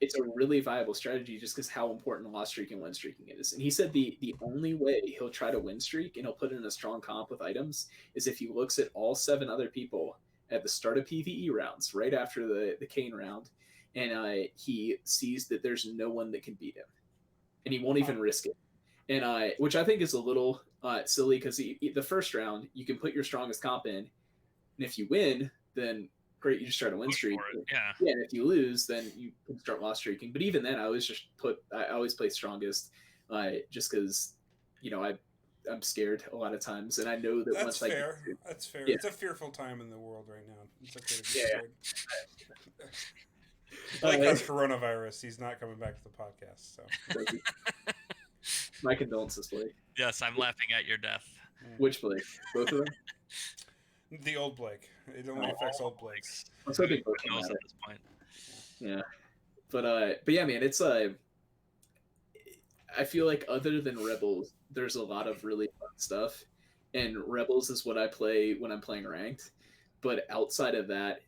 it's a really viable strategy just because how important lost streak and win streaking is. And he said the only way he'll try to win streak and he'll put in a strong comp with items is if he looks at all 7 other people at the start of PvE rounds right after the Kane round, and he sees that there's no one that can beat him, and he won't even risk it. And which I think is a little silly because the first round you can put your strongest comp in, and if you win, then great, you just start a win streak. Yeah, and if you lose, then you can start loss streaking. But even then, I always play strongest, just because I'm scared a lot of times, and I know that that's fair. That's fair. Yeah. It's a fearful time in the world right now. It's okay to be scared. Blake has coronavirus. He's not coming back to the podcast. So, my condolences, Blake. Yes, I'm laughing at your death. Which Blake? Both of them? The old Blake. It only affects old Blakes. I'm so big knows at this point. Yeah, but yeah, man, it's I feel like other than Rebels, there's a lot of really fun stuff, and Rebels is what I play when I'm playing ranked. But outside of that,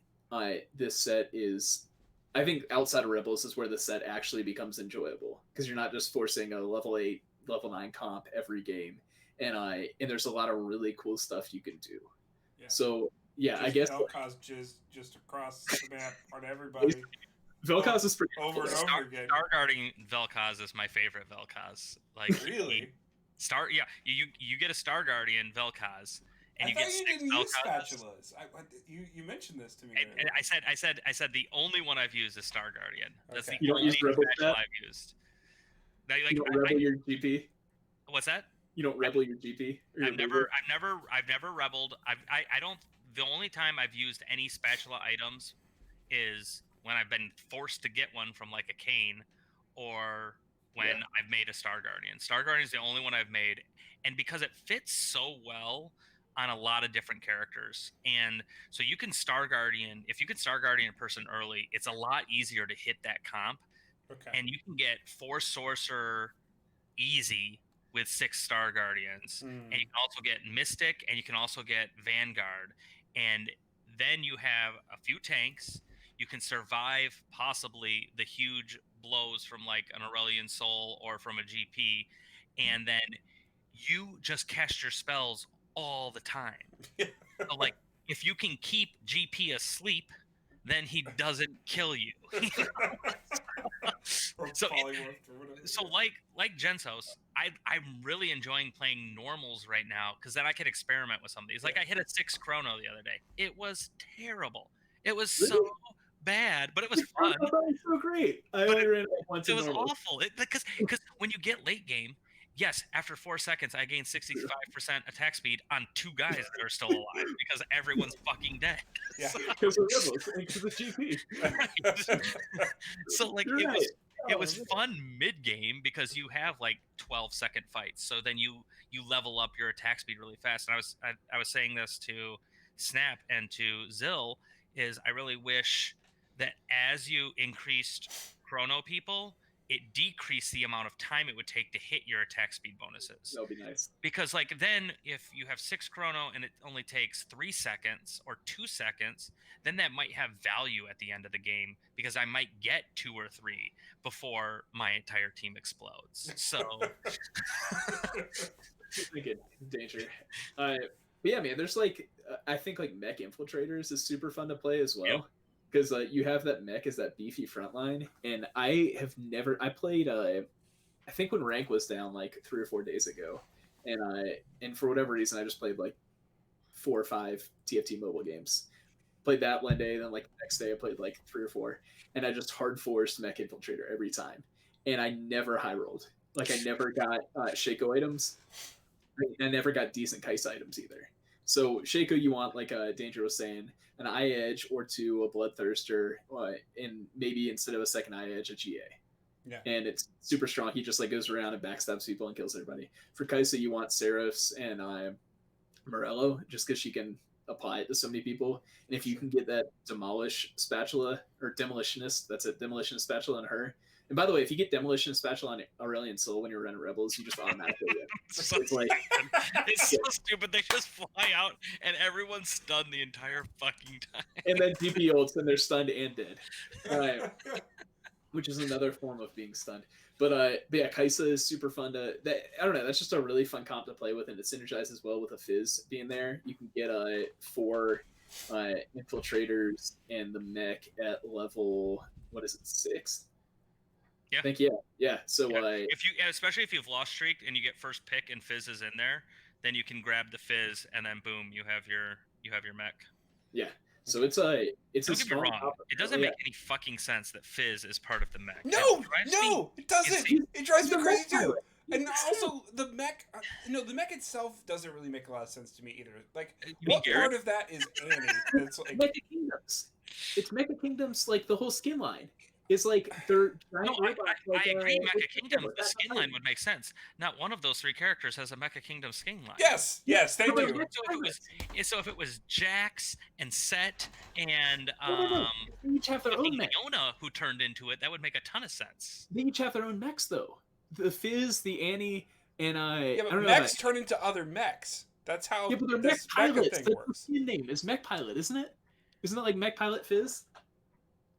this set is, I think outside of Rebels is where the set actually becomes enjoyable because you're not just forcing a level 8, level 9 comp every game, and there's a lot of really cool stuff you can do. Yeah. So yeah, just I guess Vel'Koz just across the map on everybody. Vel'Koz is pretty over and over again. Starguarding Vel'Koz is my favorite Vel'Koz. Like really, you get a Star Guardian Vel'Koz. And I thought you didn't use spatulas. You mentioned this to me. And I said the only one I've used is Star Guardian. That's the only spatula I've used. You don't rebel your GP. What's that? You don't rebel your GP. I've never rebelled. I don't. The only time I've used any spatula items is when I've been forced to get one from like a Kane, or when I've made a Star Guardian. Star Guardian is the only one I've made, and because it fits so well on a lot of different characters. And so you can Star Guardian, if you can Star Guardian a person early, it's a lot easier to hit that comp. Okay. And you can get 4 Sorcerer easy with 6 Star Guardians. And you can also get Mystic, and you can also get Vanguard. And then you have a few tanks. You can survive possibly the huge blows from like an Aurelian Soul or from a GP. And then you just cast your spells all the time. So like if you can keep GP asleep, then he doesn't kill you. So like Gensos, I'm really enjoying playing normals right now because then I can experiment with some of these. Like I hit a 6 chrono the other day. It was terrible. It was so bad, but it was fun. I thought it was so great. I only ran it once. It was awful. Because when you get late game, yes, after 4 seconds, I gained 65% attack speed on 2 guys that are still alive because everyone's fucking dead. Yeah, because of Rebels, because of GP. Right. So like it was fun mid game because you have like 12-second fights. So then you level up your attack speed really fast. And I was saying this to Snap and to Zill is I really wish that as you increased chrono people, it decreased the amount of time it would take to hit your attack speed bonuses. That would be nice. Because like then if you have 6 chrono and it only takes 3 seconds or 2 seconds, then that might have value at the end of the game because I might get 2 or 3 before my entire team explodes. So Good danger. But yeah, man, there's like I think like mech infiltrators is super fun to play as well. Because you have that mech as that beefy front line, and I played I think when rank was down like 3 or 4 days ago, and for whatever reason I just played like 4 or 5 TFT mobile games. Played that one day, then like the next day I played like 3 or 4, and I just hard forced mech infiltrator every time, and I never high rolled. Like I never got Shaco items. I never got decent Kais items either. So Shaco, you want like Danger was saying, an eye edge or 2, a bloodthirster, and maybe instead of a second eye edge, a GA. Yeah. And it's super strong. He just like goes around and backstabs people and kills everybody. For Kaisa, you want Seraphs and Morello, just because she can apply it to so many people. And if you can get that demolish spatula or demolitionist, that's a demolitionist spatula on her. And by the way, if you get demolition spatula on Aurelian Soul when you're running Rebels, you just automatically win. So it's like it's so stupid. They just fly out and everyone's stunned the entire fucking time. And then DP ults and they're stunned and dead. Which is another form of being stunned. But yeah, Kaisa is super fun to. I don't know. That's just a really fun comp to play with, and it synergizes well with a Fizz being there. You can get 4 infiltrators and the mech at level 6. Yeah. I think yeah. So if you, especially if you've lost streaked and you get first pick and Fizz is in there, then you can grab the Fizz and then boom, you have your mech. Yeah. So it's a Don't get me wrong. It doesn't make any fucking sense that Fizz is part of the mech. No, it doesn't. It drives me crazy too. And also the mech, the mech itself doesn't really make a lot of sense to me either. Like, what part of that is Annie? It's like Mecha Kingdoms. It's Mecha Kingdoms, like the whole skin line. It's like they're giant robots. I agree. Mecha Kingdom, the skin line would make sense. Not one of those 3 characters has a Mecha Kingdom skin line. Yes, thank you. So if it was Jax and Set and they each have their own mech. Leona who turned into it, that would make a ton of sense. They each have their own mechs though. The Fizz, the Annie, and yeah, but mechs turn into other mechs. That's how. Yeah, but they're mech pilots. The skin name is Mech Pilot, isn't it? Isn't it like Mech Pilot Fizz?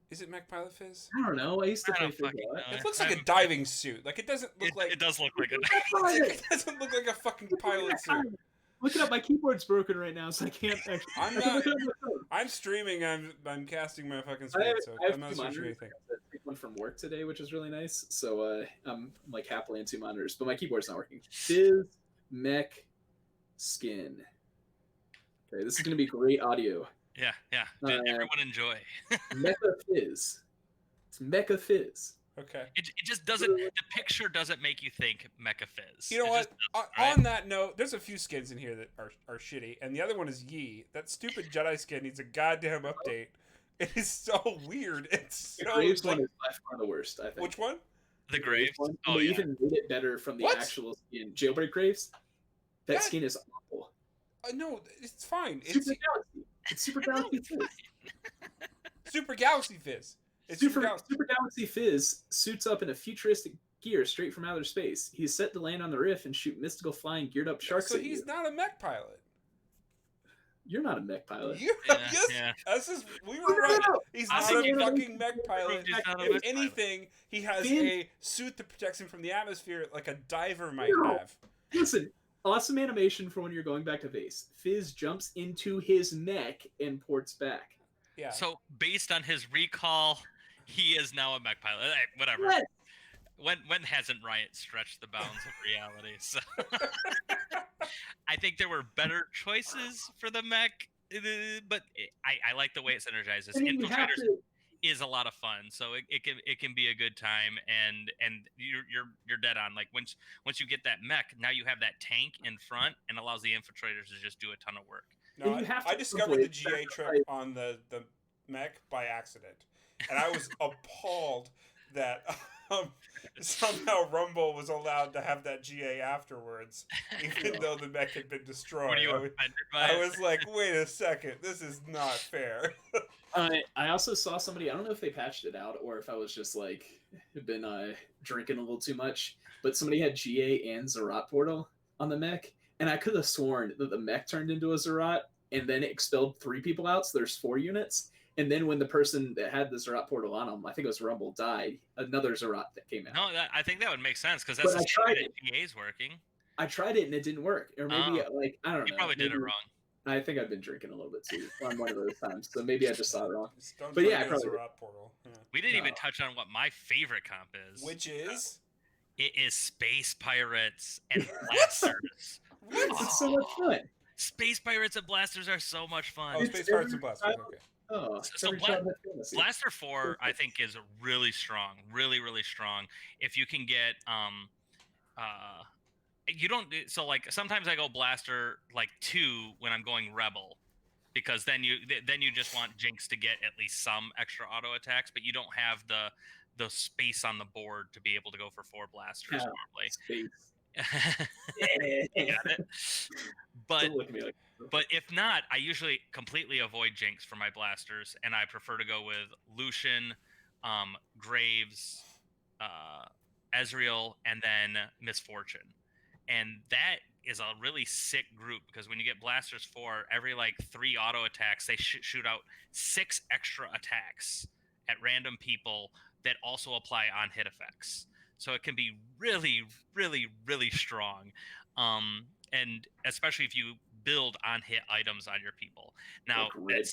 Is it Mech Pilot Fizz? I don't know. I used to play Fizz. It looks like a diving suit. Like it doesn't look like. It does look like a. It doesn't look like a fucking pilot suit. Look it up. My keyboard's broken right now, so I can't actually. I'm streaming. I'm casting my fucking screen, so I'm not searching anything. I took one from work today, which is really nice. So I'm like happily on 2 monitors, but my keyboard's not working. Fizz Mech Skin. Okay, this is gonna be great audio. Yeah. Everyone enjoy. Mecha Fizz. It's Mecha Fizz. Okay. It just doesn't. The picture doesn't make you think Mecha Fizz. You know what? On that note, there's a few skins in here that are shitty, and the other one is Yi. That stupid Jedi skin needs a goddamn update. It is so weird. It's the Graves one is by far the worst, I think. Which one? The Graves one. Oh, they even made it better from the actual skin. Jailbreak Graves. That skin is awful. No, it's fine. Super Galaxy. It's Super No, Galaxy it's Fizz. fine. Super Galaxy Fizz. It's Super Galaxy Fizz suits up in a futuristic gear straight from outer space. He's set to land on the Rift and shoot mystical flying geared up sharks So at he's you. not a mech pilot. You're not a mech pilot. We were right. He's not a Awesome. fucking mech pilot. He's not a If mech anything, he has Finn- a suit that protects him from the atmosphere, like a diver might No. have. Listen, awesome animation for when you're going back to base. Fizz jumps into his mech and ports back. Yeah. So based on his recall, he is now a mech pilot. Whatever. Yes. When hasn't Riot stretched the bounds of reality? So I think there were better choices for the mech, but I like the way it synergizes. I mean, you have Infiltrators to, is a lot of fun, so it can be a good time, and you're dead on. Like once you get that mech, now you have that tank in front and allows the infiltrators to just do a ton of work. No, you have I to discovered the avoid GA sacrifice. trick on the mech by accident, and I was appalled that somehow Rumble was allowed to have that GA afterwards, even though the mech had been destroyed. What are you offended by? I was like, wait a second, this is not fair. I also saw somebody. I don't know if they patched it out or if I was just like been drinking a little too much. But somebody had GA and Zerat portal on the mech, and I could have sworn that the mech turned into a Zerat and then it expelled 3 people out. So there's 4 units. And then when the person that had the Zerat portal on him, I think it was Rumble, died, another Zerat that came out. No, I think that would make sense because that's But the I tried same way it. that GA's working. I tried it and it didn't work. Or maybe Oh. like I don't know. You probably did it maybe- wrong. I think I've been drinking a little bit too on one of those times, so maybe I just saw it wrong. Don't But yeah, I forget probably- Zerat portal. Yeah. We didn't even No. touch on what my favorite comp is. Which is It is Space Pirates and Blasters. It's so much fun. Space Pirates and Blasters are so much fun. oh, It's Space Pirates and every Blasters. child- Okay. Oh, So every Bla- childhood fantasy. Blaster 4, I think, is really strong. Really, really strong. If you can get you don't so like sometimes I go Blaster like 2 when I'm going Rebel, because then you just want Jinx to get at least some extra auto attacks, but you don't have the space on the board to be able to go for 4 blasters Yeah. normally. Space. You got it. But Don't look at me like But if not, I usually completely avoid Jinx for my blasters, and I prefer to go with Lucian, Graves, Ezreal, and then Misfortune. And that is a really sick group because when you get blasters 4, every like 3 auto attacks, they shoot out 6 extra attacks at random people that also apply on hit effects. So it can be really, really, really strong. And especially if you build on hit items on your people. Now, Like Red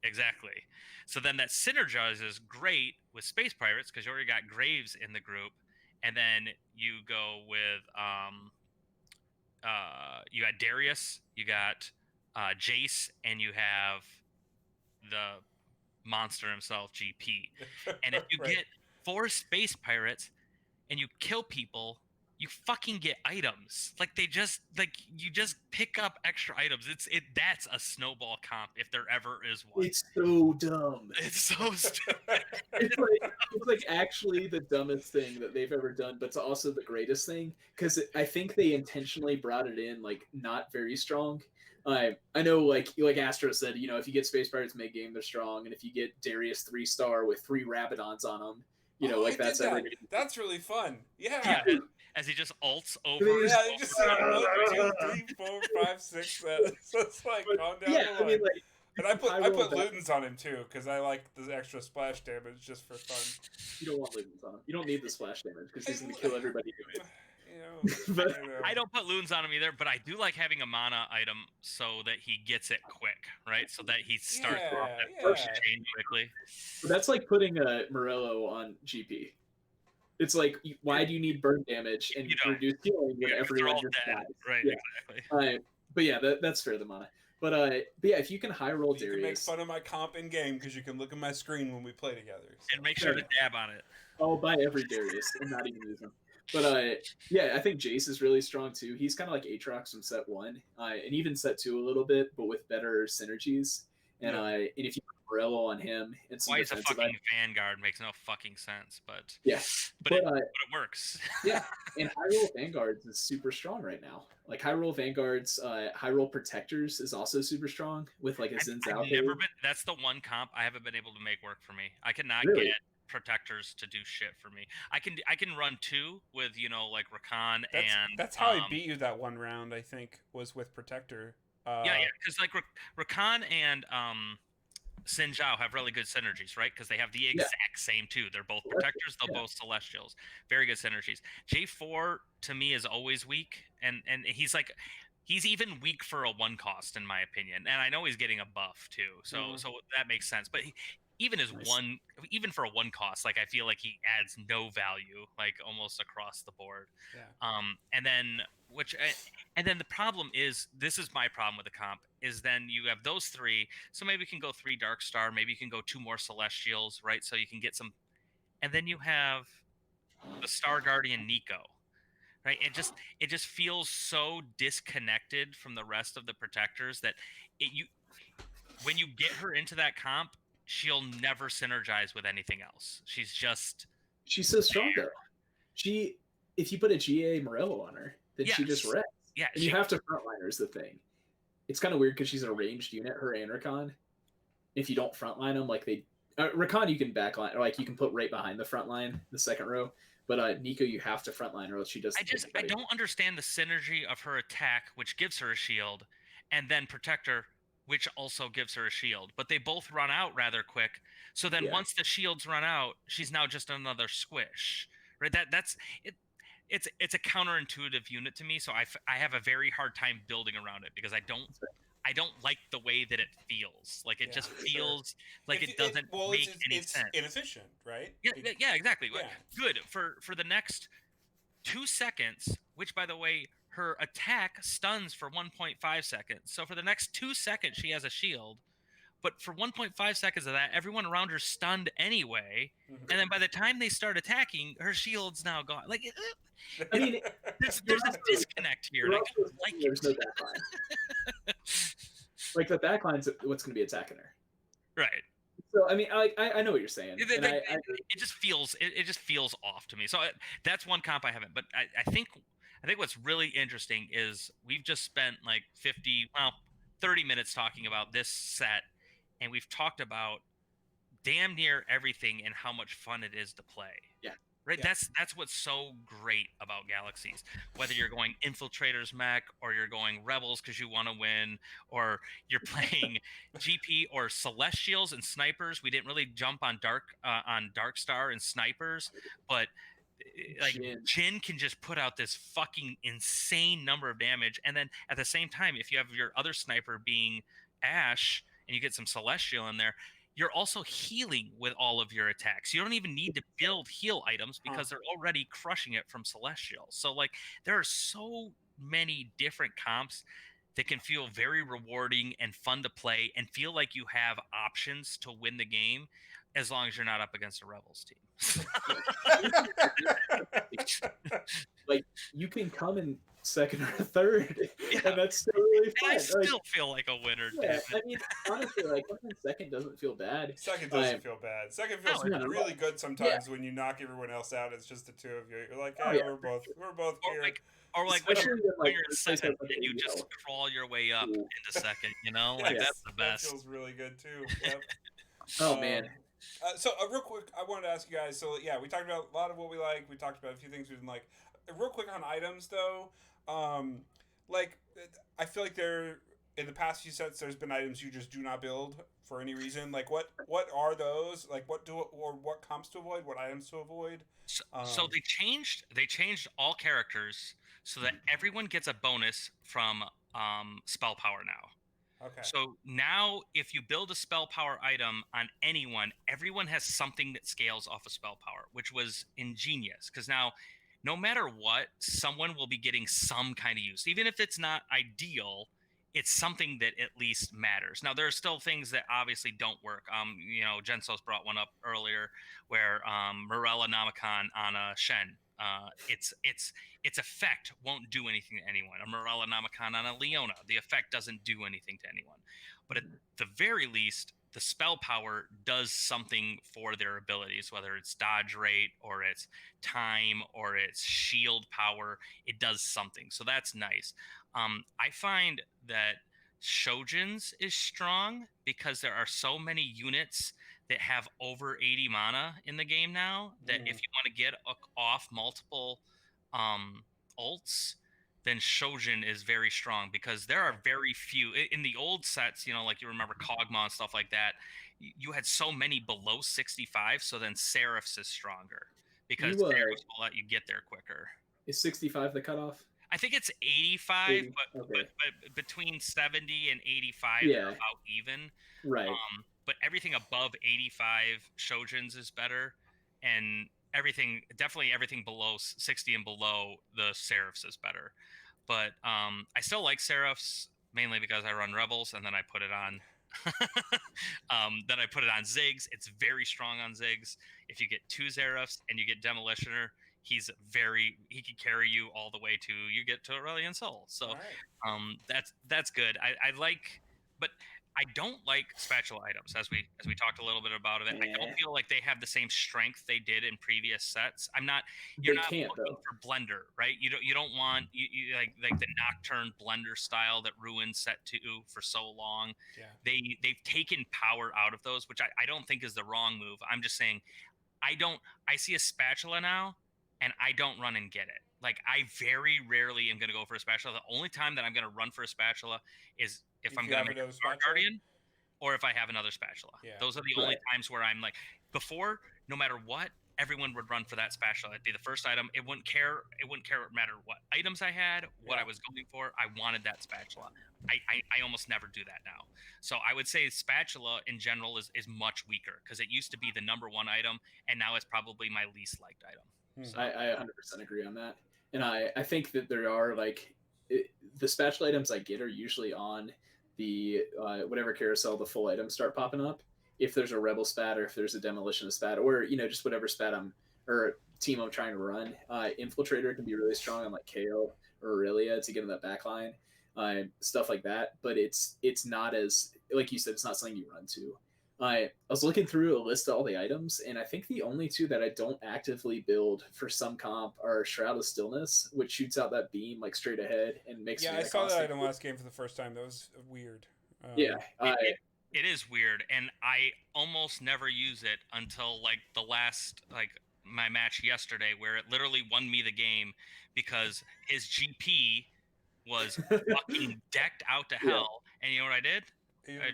exactly. So then that synergizes great with Space Pirates because you already got Graves in the group, and then you go with you got Darius, you got Jace, and you have the monster himself, GP. And if you Right. get 4 Space Pirates and you kill people, you fucking get items. Like you just pick up extra items. That's a snowball comp if there ever is one. It's so dumb. It's so stupid. It's like actually the dumbest thing that they've ever done, but it's also the greatest thing because I think they intentionally brought it in like not very strong. I know like Astro said, you know, if you get Space Pirates mid game, they're strong, and if you get Darius 3-star with 3 Rabadons on them, you know, like I that's did that. every. That's really fun. Yeah. Yeah, as he just ults over. Yeah, you just 1, 2, 3, 4, 5, 6, 7. So it's like calm down Yeah, the I line. mean, like, And I put roll that. Ludens on him too because I like the extra splash damage just for fun. You don't want Ludens on him. You don't need the splash damage because he's going to kill everybody doing it. You know, I don't put loons on him either, but I do like having a mana item so that he gets it quick, right? So that he starts off that first Yeah. chain quickly. But that's like putting a Morello on GP. It's like, why do you need burn damage and You don't. reduce healing when Yeah, 'cause they're everyone all just dead. dies? Right, Yeah. exactly. But yeah, that's fair, the mana. But yeah, if you can high roll You can make Darius, fun of my comp in game because you can look at my screen when we play together. So. And make sure to dab on it. I'll buy every Darius and not even use them. But yeah, I think Jace is really strong too. He's kind of like Aatrox from set 1, and even set 2 a little bit, but with better synergies. And and if you put Morello on him and some Why is a defensive fucking Vanguard makes no fucking sense, but but it works. Yeah, and high roll Vanguards is super strong right now. Like high roll Vanguards, high roll Protectors is also super strong with like a Zinzao. I've never been. That's the one comp I haven't been able to make work for me. I cannot Really? get Protectors to do shit for me. I can run 2 with like Rakan and that's how I beat you that one round. I think was with Protector. Yeah, because like Rakan and Xin Zhao have really good synergies, right? Because they have the exact same 2. They're both Protectors, they're both Celestials. Very good synergies. J4 to me is always weak, and he's even weak for a 1 cost in my opinion. And I know he's getting a buff too, so that makes sense. But even for a 1 cost, like I feel like he adds no value, like almost across the board. Yeah. And then the problem is, this is my problem with the comp, is then you have those 3, so maybe you can go 3 Dark Star, maybe you can go 2 more Celestials, right? So you can get some, and then you have the Star Guardian Nico, right? It just feels so disconnected from the rest of the Protectors that when you get her into that comp, she'll never synergize with anything else. She's so strong though. If you put a GA Morello on her, then she just wrecks. Yeah, and you have to frontliner is the thing. It's kind of weird because she's a ranged unit, her and Rakan. If you don't frontline them, like Rakan, you can backline, or like you can put right behind the front line, the second row. But Nico, you have to frontline, or else she does. I don't understand the synergy of her attack, which gives her a shield, and then Protector, which also gives her a shield. But they both run out rather quick. So then once the shields run out, she's now just another squish, right? That's it. It's a counterintuitive unit to me, so I have a very hard time building around it because I don't like the way that it feels. Like it just feels like it doesn't make any sense. It's inefficient, right? Yeah, exactly. Yeah. Good for the next 2 seconds, which by the way, her attack stuns for 1.5 seconds. So for the next 2 seconds, she has a shield. But for 1.5 seconds of that, everyone around her stunned anyway. And then by the time they start attacking, her shield's now gone. Like, I mean, there's a disconnect here. And I don't like there's no backline. Like the backline's what's going to be attacking her. Right. So I mean, I know what you're saying. It just feels off to me. So that's one comp I haven't. But I think what's really interesting is we've just spent like 30 minutes talking about this set, and we've talked about damn near everything and how much fun it is to play. Yeah. Right. Yeah. That's what's so great about Galaxies. Whether you're going Infiltrators mech, or you're going Rebels because you want to win, or you're playing GP or Celestials and Snipers. We didn't really jump on Dark Star and Snipers, but like Jin can just put out this fucking insane number of damage, and then at the same time, if you have your other sniper being Ashe and you get some Celestial in there, you're also healing with all of your attacks. You don't even need to build heal items because they're already crushing it from Celestial. So like there are so many different comps that can feel very rewarding and fun to play and feel like you have options to win the game as long as you're not up against a Rebels team. Like you can come in second or third, and that's still really fun. And I still feel like a winner. Yeah, I mean, honestly, like coming in second doesn't feel bad. Second doesn't feel bad. Second feels really good sometimes when you knock everyone else out. It's just the 2 of you. You're like, hey, we're both here. Or like when you're in second and you just crawl your way up into second, like that's the best. That feels really good too. Yep. Oh man. So real quick, I wanted to ask you guys. So yeah, we talked about a lot of what we like. We talked about a few things we didn't like. Real quick on items though, like I feel like in the past few sets there's been items you just do not build for any reason. Like what are those? Like what comps to avoid? What items to avoid? So they changed all characters so that everyone gets a bonus from spell power now. Okay. So now if you build a spell power item on anyone, everyone has something that scales off of spell power, which was ingenious because now no matter what, someone will be getting some kind of use. Even if it's not ideal, it's something that at least matters. Now, there are still things that obviously don't work. Jensos brought one up earlier where Morella Namakan on a Shen its effect won't do anything to anyone. A Morella Namicon on a Leona, the effect doesn't do anything to anyone. But at the very least, the spell power does something for their abilities, whether it's dodge rate or it's time or it's shield power. It does something, so that's nice. I find that Shojin's is strong because there are so many units that have over 80 mana in the game now that if you want to get off multiple ults, then Shojin is very strong because there are very few in the old sets, like you remember Kog'Maw and stuff like that. You had so many below 65, so then Seraph's is stronger because Seraph's will let you get there quicker. Is 65 the cutoff? I think it's 85, 80, but, okay. but between 70 and 85 Yeah. they're about even. Right. But everything above 85 Shojin's is better, and definitely everything below 60 and below the Seraphs is better. But I still like Seraphs mainly because I run Rebels, and then I put it on. Then I put it on Ziggs. It's very strong on Ziggs. If you get 2 Seraphs and you get Demolitioner, he can carry you all the way to you get to Aurelion Sol. So that's good. I like, but I don't like spatula items as we talked a little bit about it. I don't feel like they have the same strength they did in previous sets. You're not looking for blender, right? You don't want you like the Nocturne blender style that ruined set 2 for so long. Yeah. They've taken power out of those, which I don't think is the wrong move. I'm just saying I see a spatula now and I don't run and get it. Like, I very rarely am going to go for a spatula. The only time that I'm going to run for a spatula is if I'm going to make a Star Guardian or if I have another spatula. Yeah. Those are the only times where I'm like, before, no matter what, everyone would run for that spatula. It'd be the first item. It wouldn't care matter what items I had, what I was going for. I wanted that spatula. I almost never do that now. So I would say spatula in general is much weaker because it used to be the number 1 item, and now it's probably my least liked item. So. I 100% agree on that. And I think that there are the spatula items I get are usually on the whatever carousel the full items start popping up. If there's a rebel spat or if there's a demolition spat or just whatever spat or team I'm trying to run, infiltrator can be really strong on like KO or Aurelia to get in that back line, stuff like that. But it's not as, like you said, it's not something you run to. I was looking through a list of all the items, and I think the only 2 that I don't actively build for some comp are Shroud of Stillness, which shoots out that beam like straight ahead and makes. Yeah, I saw that item last game for the first time. That was weird. It is weird, and I almost never use it until like the last my match yesterday, where it literally won me the game because his GP was fucking decked out to hell, and you know what I did? I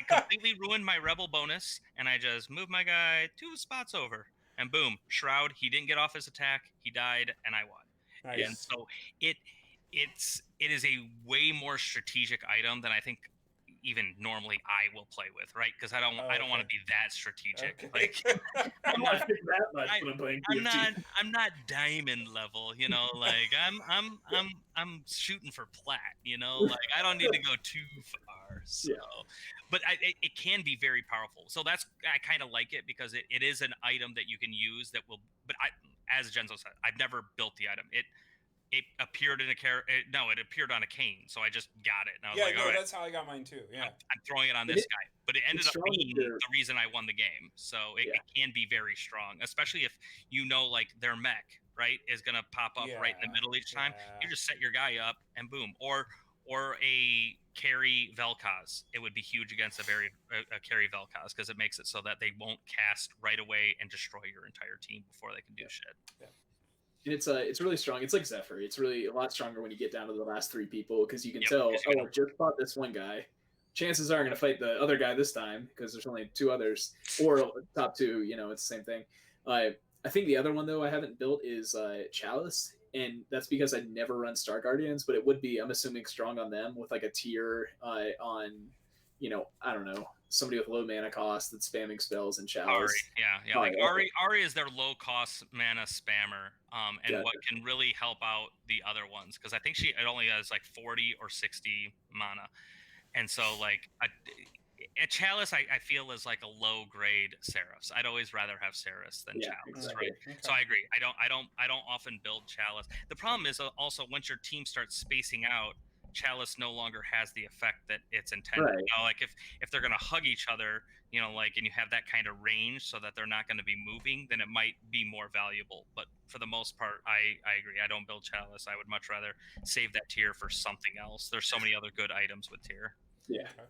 completely ruined my rebel bonus, and I just moved my guy 2 spots over, and boom, Shroud. He didn't get off his attack. He died, and I won. Nice. And so it is a way more strategic item than I think even normally I will play with, right? Because I don't want to be that strategic. Okay. Like I'm not diamond level, like I'm shooting for plat, like I don't need to go too far. So but it can be very powerful. So I kind of like it because it is an item that you can use that will, but as Genzo said, I've never built the item. It appeared in it appeared on a cane, so I just got it. And I was all right, that's how I got mine too. Yeah, I'm throwing it on this guy, but it ended up being the reason I won the game. So it can be very strong, especially if like their mech, right, is gonna pop up right in the middle each time. You just set your guy up and boom, or a carry Vel'Koz. It would be huge against a carry Vel'Koz because it makes it so that they won't cast right away and destroy your entire team before they can do shit. Yeah. And it's really strong. It's like Zephyr. It's really a lot stronger when you get down to the last 3 people because you can tell, I just fought this one guy. Chances are I'm going to fight the other guy this time because there's only 2 others, or top 2. It's the same thing. I think the other one though I haven't built is Chalice, and that's because I never run Star Guardians. But it would be, I'm assuming, strong on them with like a tier on, I don't know, somebody with low mana cost that's spamming spells and Chalice. Ari is their low cost mana spammer, and what can really help out the other ones because I think it only has like 40 or 60 mana, and so like A Chalice, I feel, is like a low grade Seraphs. I'd always rather have Seraphs than Yeah, Chalice, exactly. right? Okay. So I agree. I don't often build Chalice. The problem is also once your team starts spacing out, Chalice no longer has the effect that it's intended. Right. You know, like if they're gonna hug each other, you know, like, and you have that kind of range so that they're not going to be moving, then it might be more valuable. But for the most part, I agree. I don't build Chalice. I would much rather save that tier for something else. There's so many other good items with tier. Yeah. Okay.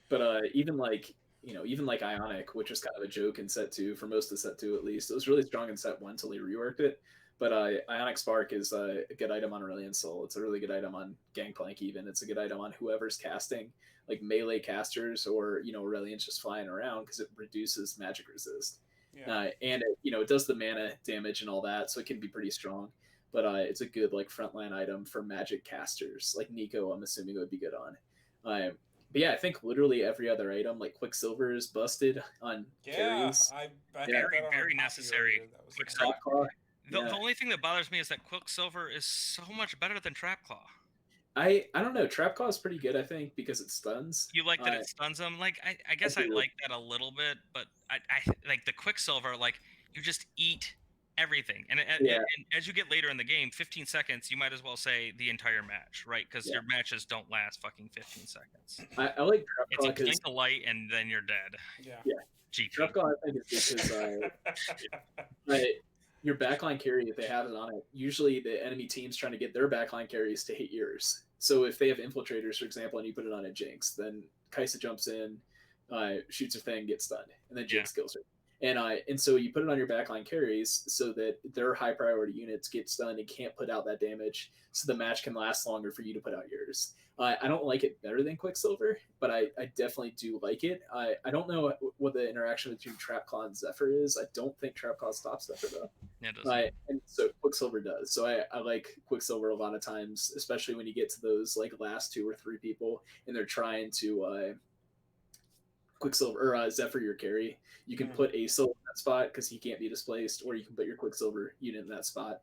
But even like even like Ionic, which was kind of a joke in set two for most of set two at least. It was really strong in set one until they reworked it. But Ionic Spark is a good item on Aurelion Soul. It's a really good item on Gangplank even. It's a good item on whoever's casting, like melee casters or Aurelion's just flying around because it reduces magic resist. Yeah. And it does the mana damage and all that, so it can be pretty strong. But it's a good like frontline item for magic casters. Like Nico, I'm assuming it would be good on. But yeah, I think literally every other item, like Quicksilver, is busted on carries. I Yeah. had that on Very a copy necessary. earlier. That was Quicksilver. Trapclaw. The Yeah. only thing that bothers me is that Quicksilver is so much better than Trapclaw. I don't know. Trapclaw is pretty good, I think, because it stuns. You like that it stuns them? Like, I guess I do. like that a little bit, but I like the Quicksilver, like, you just eat everything. And as you get later in the game, 15 seconds, you might as well say the entire match, right? Because your matches don't last fucking 15 seconds. I like It's Trapclaw a because blink of light and then you're dead. Yeah. GP. Trapclaw, I think, is because your backline carry, if they have it on it, usually the enemy team's trying to get their backline carries to hit yours. So if they have infiltrators, for example, and you put it on a Jinx, then Kaisa jumps in, shoots her thing, gets stunned, and then Jinx kills her. And so you put it on your backline carries so that their high priority units get stunned and can't put out that damage, so the match can last longer for you to put out yours. I don't like it better than Quicksilver, but I definitely do like it. I don't know what the interaction between Trapclaw and Zephyr is. I don't think Trapclaw stops Zephyr though. Yeah, it doesn't. And so Quicksilver does. So I like Quicksilver a lot of times, especially when you get to those like last 2 or 3 people and they're trying to Quicksilver or Zephyr your carry. You can put a soul in that spot because he can't be displaced, or you can put your Quicksilver unit in that spot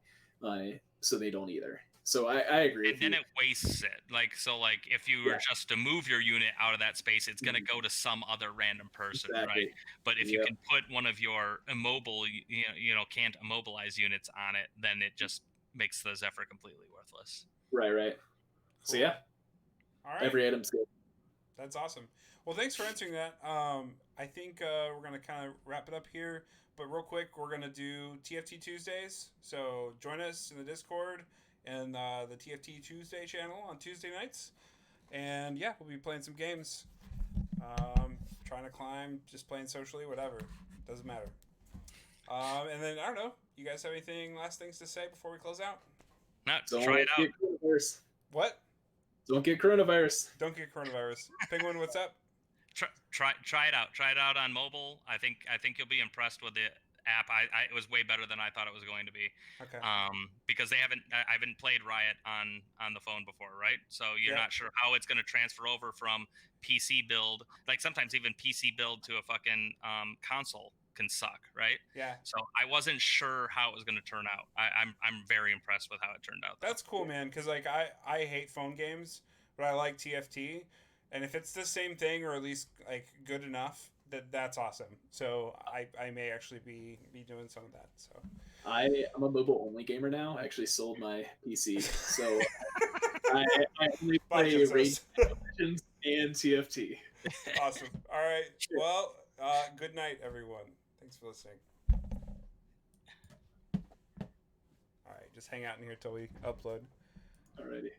so they don't either. So I agree. And then it wastes it. Like, so like if you were just to move your unit out of that space, it's going to go to some other random person, right? But if you can put one of your immobile, can't immobilize units on it, then it just makes the Zephyr completely worthless. Right. So yeah. All right. Every item's good. That's awesome. Well, thanks for answering that. I think we're going to kind of wrap it up here. But real quick, we're going to do TFT Tuesdays. So join us in the Discord and the TFT Tuesday channel on Tuesday nights. And yeah, we'll be playing some games. Trying to climb, just playing socially, whatever. Doesn't matter. And then, I don't know. You guys have anything, last things to say before we close out? No, try it out. What? Don't get coronavirus. Don't get coronavirus. Penguin, what's up? Try it out. Try it out on mobile. I think you'll be impressed with the app. It was way better than I thought it was going to be. Okay. Because I haven't played Riot on the phone before, right? So you're not sure how it's going to transfer over from PC build. Like sometimes even PC build to a fucking console can suck, right? Yeah. So I wasn't sure how it was going to turn out. I'm very impressed with how it turned out, though. That's cool, man. Because like I hate phone games, but I like TFT, and if it's the same thing or at least like good enough, that's awesome. So I may actually be doing some of that. So I'm a mobile only gamer now. I actually sold my PC, so I only play Rage Legends and TFT. Awesome. All right. Well, good night, everyone. Thanks for listening. All right, just hang out in here till we upload. Alrighty.